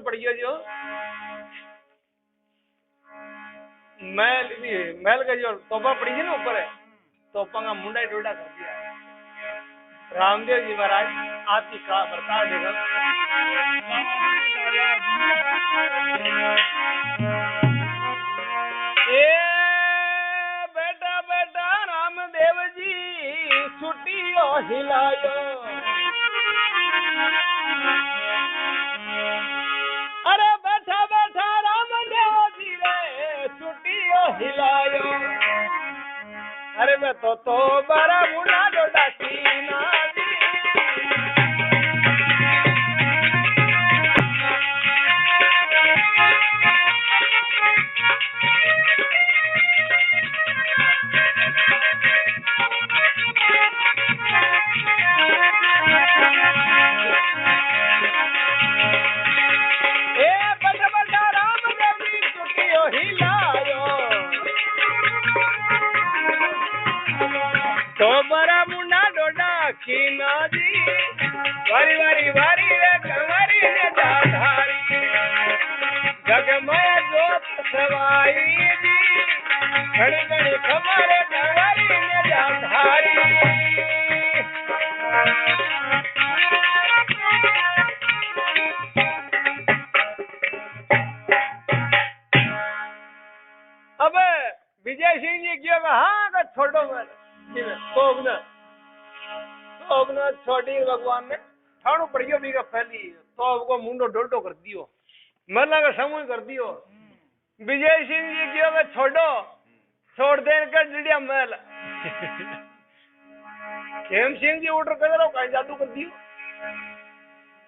पड़ गयो जो मैल का जो तोपा पड़ी थी ना ऊपर है तोपा का मुंडा डोडा कर दिया रामदेव जी महाराज आपकी का बरता देगा बेटा बेटा रामदेव जी छुट्टियों हिलायो अरे बैठा बैठा रामदेव जी रे छुट्टियों हिलायो अरे मैं तो बड़ा मुंडा डोडा सीना वारी वारी वारी रे कंवरी ने जाधारी जग में जोत सवाई जी घड़ी घड़ी खबर कंवरी ने जाधारी अब विजय सिंह जी क्यों हाँ का छोड़ो मत तो अपना छोटी भगवान ने ठाणु पड़ियो भी का फैली तो आपको मुंडो डोल्टो कर दियो मरना का समूह कर दियो विजय सिंह जी क्यों का छोड़ देने का डिडिया महल खेम सिंह जी उठ कर कहीं जादू कर दियो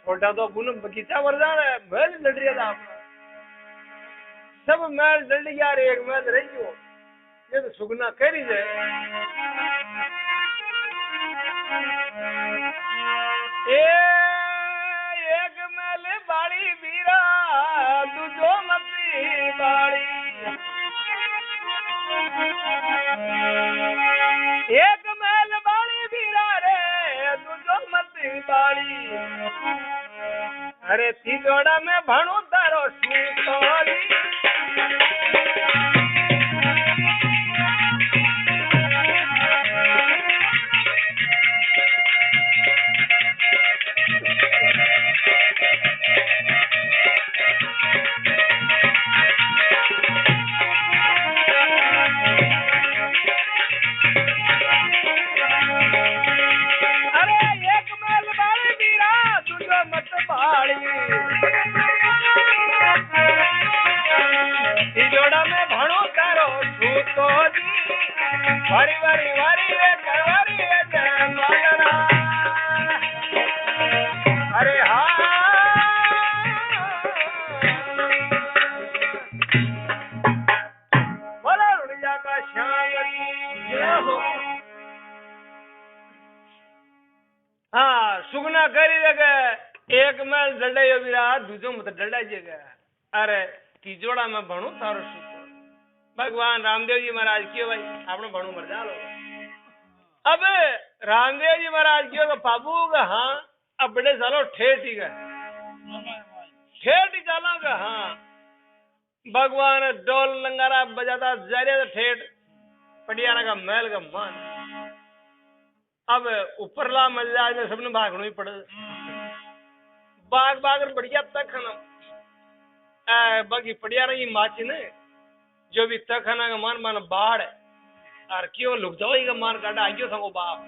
छोटा तो पुनः बगीचा भर जाना है महल लड़ रहा था आपका सब महल लड़ यार एक महल रही हो ये तो सुगना कह रही है एक महल बाड़ी बीरा दूजो मती बाड़ी एक महल बाड़ी बीरा रे दूजो मती बाड़ी अरे तीजोड़ा में भणु तारो सूतोली जोड़ा में भणो करो छूतो जी वारी वारी वारी रे करवारी रे जयमाला अरे हाँ बोला रुड़िया का श्याम हाँ सुगना करी लगे एक मैल डंडा विरा दूजो मत डंडा जगह अरे तीजोड़ा में भणु तारो सूतो भगवान रामदेव जी महाराज क्यों भाई आपने भणु मर जा लो अब रामदेव जी महाराज क्यों बाबू का हाँ अब बड़े सालों ठेठ ही चलो का हाँ भगवान डोल लंगारा बजाता जा रहा था ठेठ पटियाला का महल का मान अब ऊपरला मल्लाज में सबने भागना ही पड़े बाग बढ़िया तक है बाकी पड़िया रही माची ने जो भी तक है ना मान बाढ़ और क्यों लुक जाओ का मान काटा आइयो संगो बाप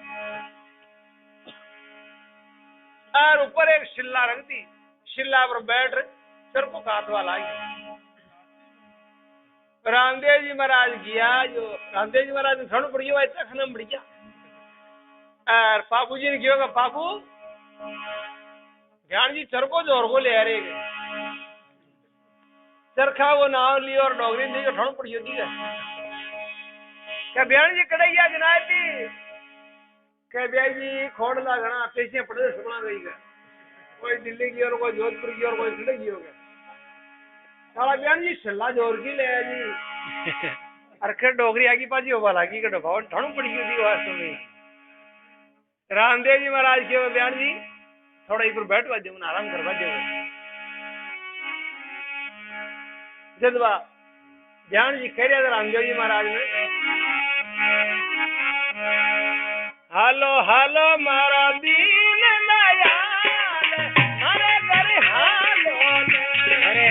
और ऊपर एक शिल्ला रखती शिल्ला पर बैठ सर को काट वाला रामदेव जी महाराज गया जो रामदेव जी महाराज ने थोड़ा बढ़िया भाई तक है बढ़िया और पापू जी ने क्यों पापू ज्ञान जी चरको जोर को ले रहे चरखा वो नाव ली और डोगरी दी ठोड़ पड़ी होती है क्या बयान जी कड़ैया जनाए थी क्या बयान जी खोड़ लागना पैसे पड़े सुना गई का कोई दिल्ली की और कोई जोधपुर की और कोई दिल्ली की हो गया साला बयान जी शिल्ला जोर की ले जी अरखे डोगरी आगी पाजी हो वाला की का डोभाव ठोड़ पड़ी होती वास्तव में रामदेव जी महाराज के बयान जी थोड़ा इधर बैठवा दे आराम करवा दे जदवा ध्यान जी कह रहे थे रामदेव जी महाराज ने हालो हालो मारा दीन दयाल मारे घर हालो अरे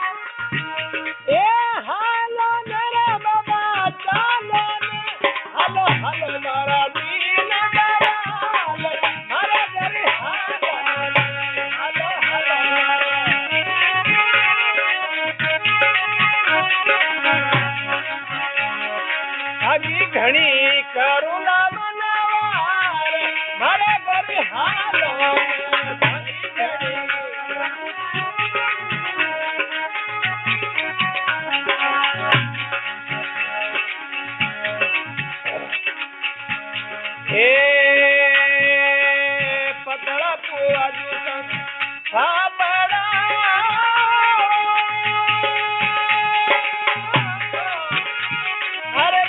ए हालो मेरे बाबा चालो हालो हालो मारा दीन दयाल मारे घर हालो हालो आगी घणी करुणा मनवार मारे घर हालो पतला पुआ बड़ा अरे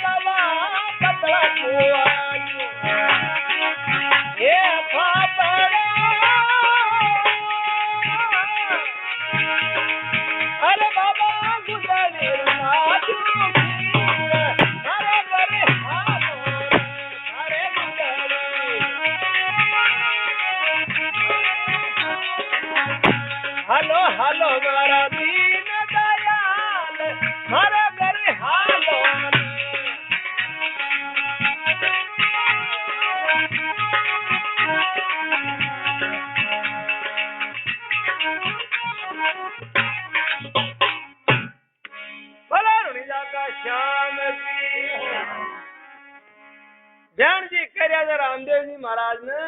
ध्यान जी कर्या जा रामदेव जी महाराज ने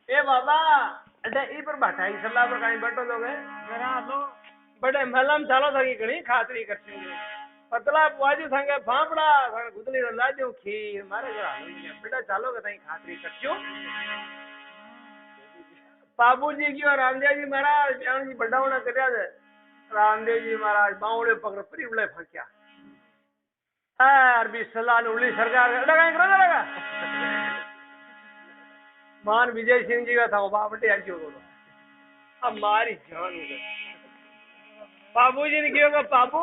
ए बाबा अटे ई पर बैठाई सलाह पर कहीं बैठो लोगे जरा लो बड़े महलम चालो था कि कहीं खातरी करछेंगे पतला पुआजी संगे फाफड़ा संगे गुदली रो लाजो खीर मारे जरा बेटा चालो के तई खातरी करछो बाबूजी की और रामदेव जी महाराज ध्यान जी बड़ा होना कर्या दे रामदेव जी महाराज बावड़े पकड़ परी बले फंक्या अरबी सलाह ने उली सरकार लगा लगा मान विजय सिंह जी का था वो बापटे आज बोलो अब मारी जान हो गई बाबूजी ने किया बाबू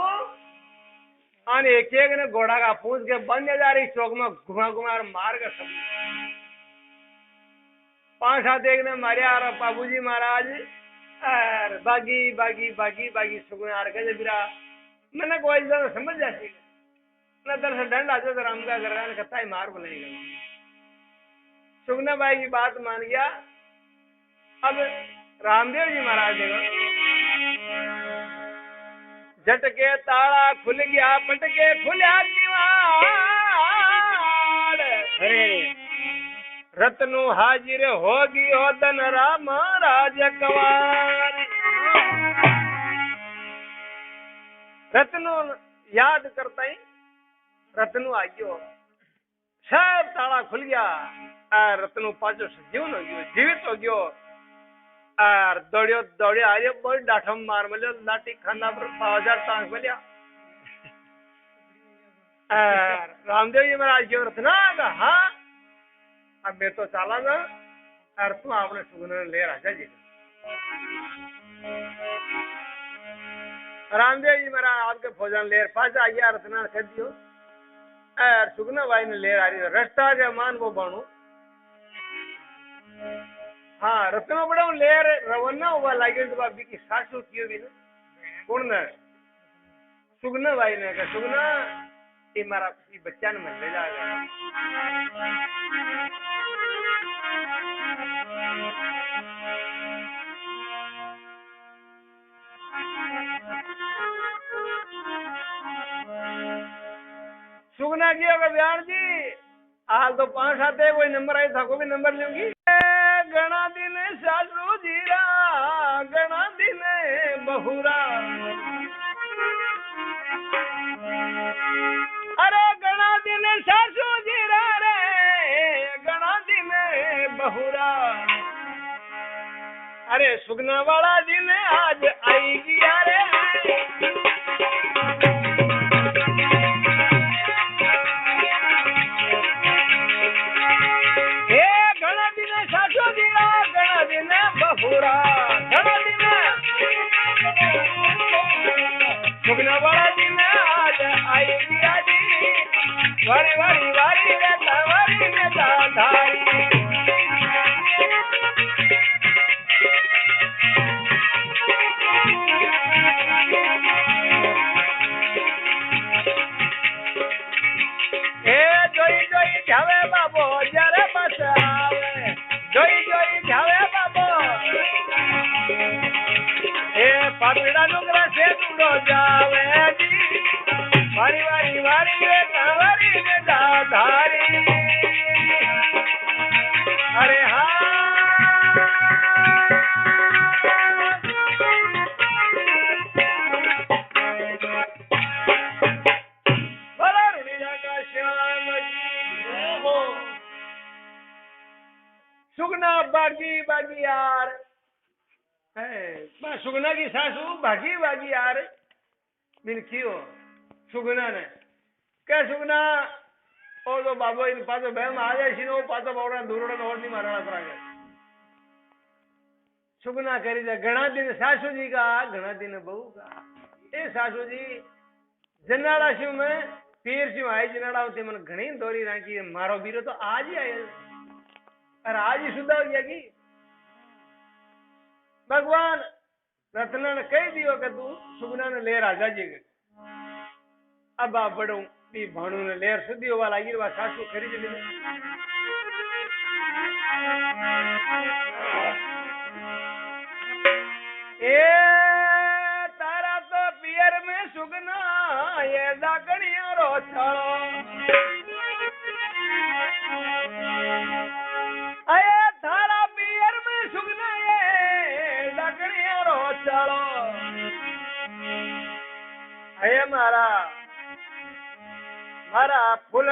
आने एक एक ने घोड़ा का पूछ के बंद जा रही चौक में घुमा घुमा मार कर सब 5-7 एक ने मारे आ रहा बाबूजी महाराज बागी बागी बागी बागी सुगुन आर के बिरा मैंने कोई जगह समझ जाती न दरअसल डंड आ जाए राम का घर ने कत्ता ही मार बोलेगा सुगना बाई की बात मान गया अब रामदेव जी महाराज देखो झटके ताला खुल गया पटके खुला किवाड़ रत्नु हाजिर होगी हो धन राम राज कवार रत्नु याद करता ही रत्नु आयो सब ताला खुल गया रत्नु पाचो सजीवन हो गयो जीवित हो गयो और दौड़ियो दौड़े आर्य बहुत डाठम मार मिलो लाठी खाना पर 5000 टांग मिलिया रामदेव जी महाराज क्यों रत्ना का हाँ अब मैं तो चाला ना और तू आपने सुगुन ले राजा जी रामदेव जी महाराज आपके फौजन लेर पास आ गया रत्ना कर दियो और सुगना भाई ने लेर आ रही रास्ता के मान वो बनू हाँ रत्ना बड़ा लेर रवन्ना हुआ लागे तो बाबी की सासू कियो भी ना कौन ने सुगना भाई ने कहा सुगना ये मारा ये बच्चा ने मन ले जाएगा सुगना जी अगर बयान जी हाल तो 5-7 है कोई नंबर आई था को भी नंबर लूंगी गणा दिन सासू जीरा गणा दिन बहुरा अरे गणा दिन सासू जीरा रे गणा दिन बहुरा अरे सुगना वाला दिन आज आई गया रे सुगना वाला दिन आज आई गया जी वारी वारी वारी रे धारी ए जोई जोई जावे बाबो जरे बसावे जोई जोई जावे बाबो ए पापड़ा नुगरा से दूरो जावे जी वारी वारी वारी रे धारी अरे हाँ भला रुनिया का श्याम जी हो सुगना बागी बागी यार सुगना की सासू भागी भागी यार बिन कियो सुगना ने क्या सुगना और तो बाबू इन पातो बहम आ जाए सिनो पातो बावड़ा दूरड़ा और नहीं मारना पड़ेगा सुगना करी जा घना दिन सासू जी का घना दिन बहू का ए सासू जी जनाड़ा शिव में पीर शिव आई जनाड़ा होते मन घनी दौरी राखी मारो बीरो तो आज ही आये और आज ही सुधा हो गया की भगवान रत्ना ने कह दियो कि तू सुगना ने ले राजा जी के अब आप बड़ो भी भाणु ने लेर सुधी होवा लागी वा सासू खरीद ली ए तारा तो पियर में सुगना ये दागणिया रो छालो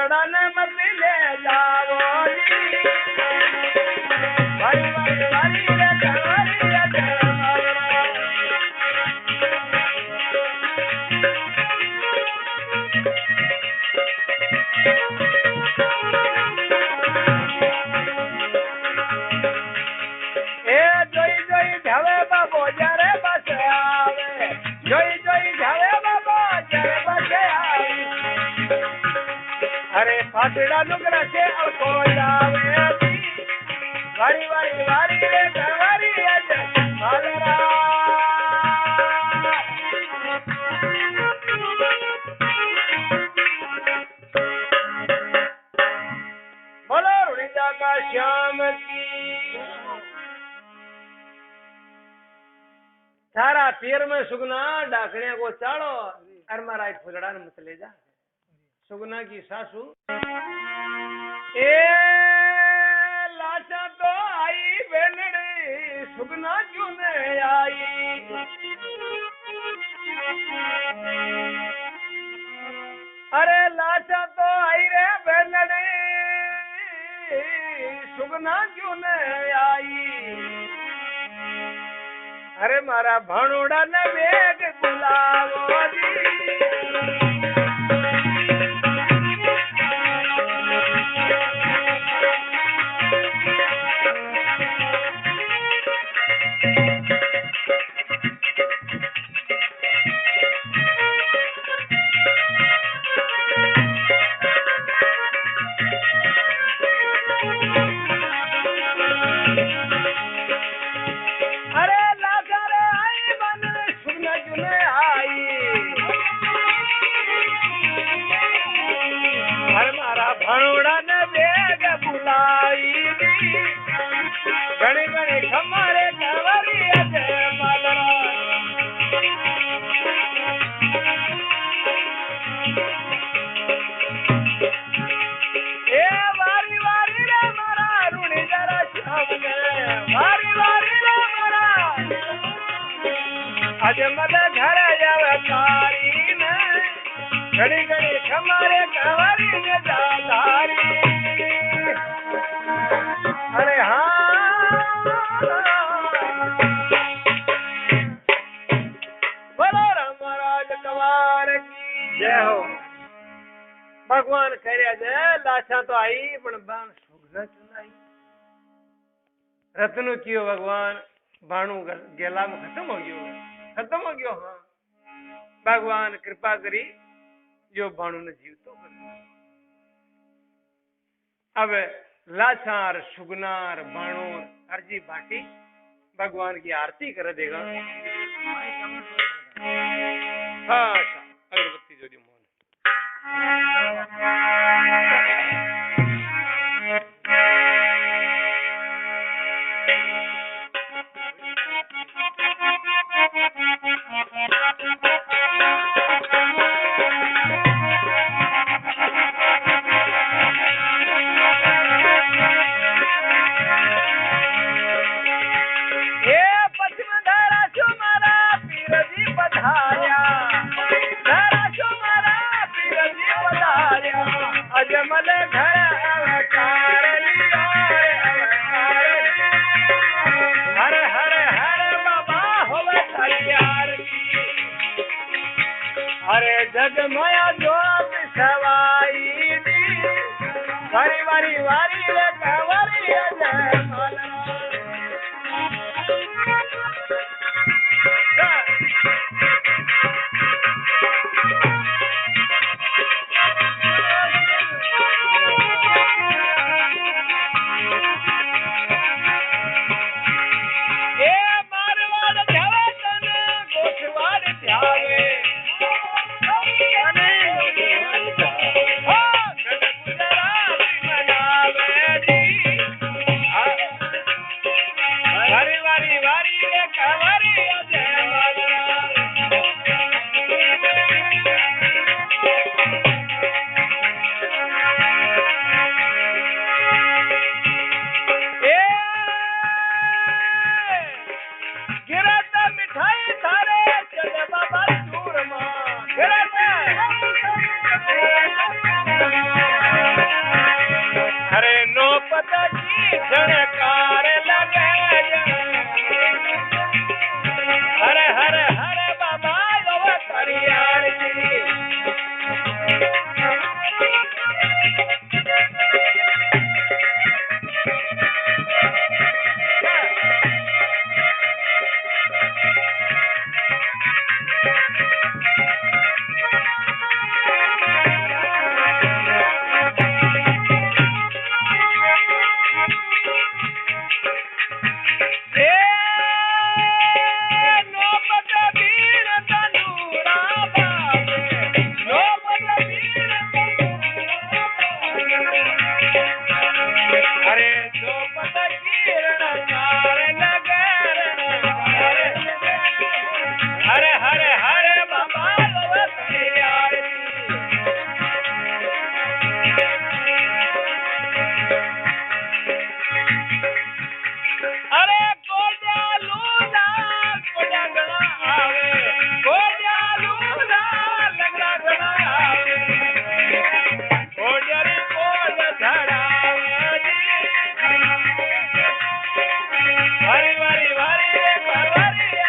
फुलड़ा ने मत ले जाओ जी वारी वारी वारी रे कंवरी फाटड़ा लुगड़ा से अको जावे वारी वारी वारी रे कंवरी मालरा बोलो रुणिजा का श्याम की सारा तीर में सुगना डाकड़िया को चाड़ो और मारा फुलड़ा ने मत ले जा सुगना की सासू ए लाशा तो आई बेलड़ी सुगना क्यों नहीं आई अरे लाशा तो आई रे बेलड़ी सुगना क्यों नहीं आई अरे मारा भाणुड़ा ने वेग बुलावो भाणुड़ा ने वेग बुलाई घड़ी घड़ी खमारे कंवरी जय मालरा ए वारी वारी रे मारा रुणी जरा श्याम ने वारी वारी रे मारा अजमल घर अवतारी ने घड़ी घड़ी खमारे कंवरी ने जाधारी अरे हाँ बोलो राम महाराज कवार की जय हो भगवान करे जय लाशा तो आई पण बाण सुगना चुनाई रत्न कियो भगवान बाणु गेला में खत्म हो गयो हाँ भगवान कृपा करी जो बाणु ने जीव तो कर अब लाचार सुगनार बाणोर अर्जी बाटी भगवान की आरती कर देगा हाँ अगरबत्ती जो दी मोहन अजमल घर अवतार हर हर हर बाबा होवे तैयार अरे जग माया जोत सवाई वारी वारी वारी रे कंवरी जय माला अरे चौपट किरण चार नगर हरे हरे हरे बाबा लवती आरती अरे कोड्या लूला कोड्या गणा आवे कोड्या लूला लंगा गणा आवे कोड्या रे कोड धड़ावे हरी हरी हरी हरी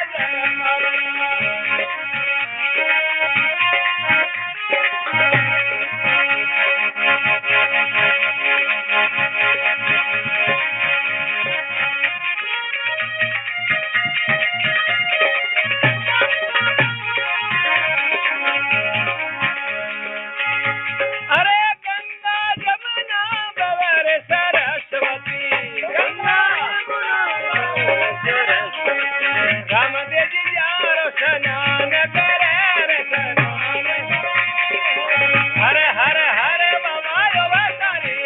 अरे गंगा जमुना बवर सरस्वती गंगा रामदेव जी यारो स्नान करे रे स्नान हरे हरे हरे बाबा अवतारी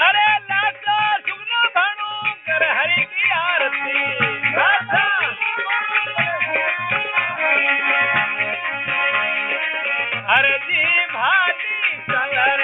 अरे लासा सुगनो भानु कर हरि की आरती लासा हर जी भाती सगर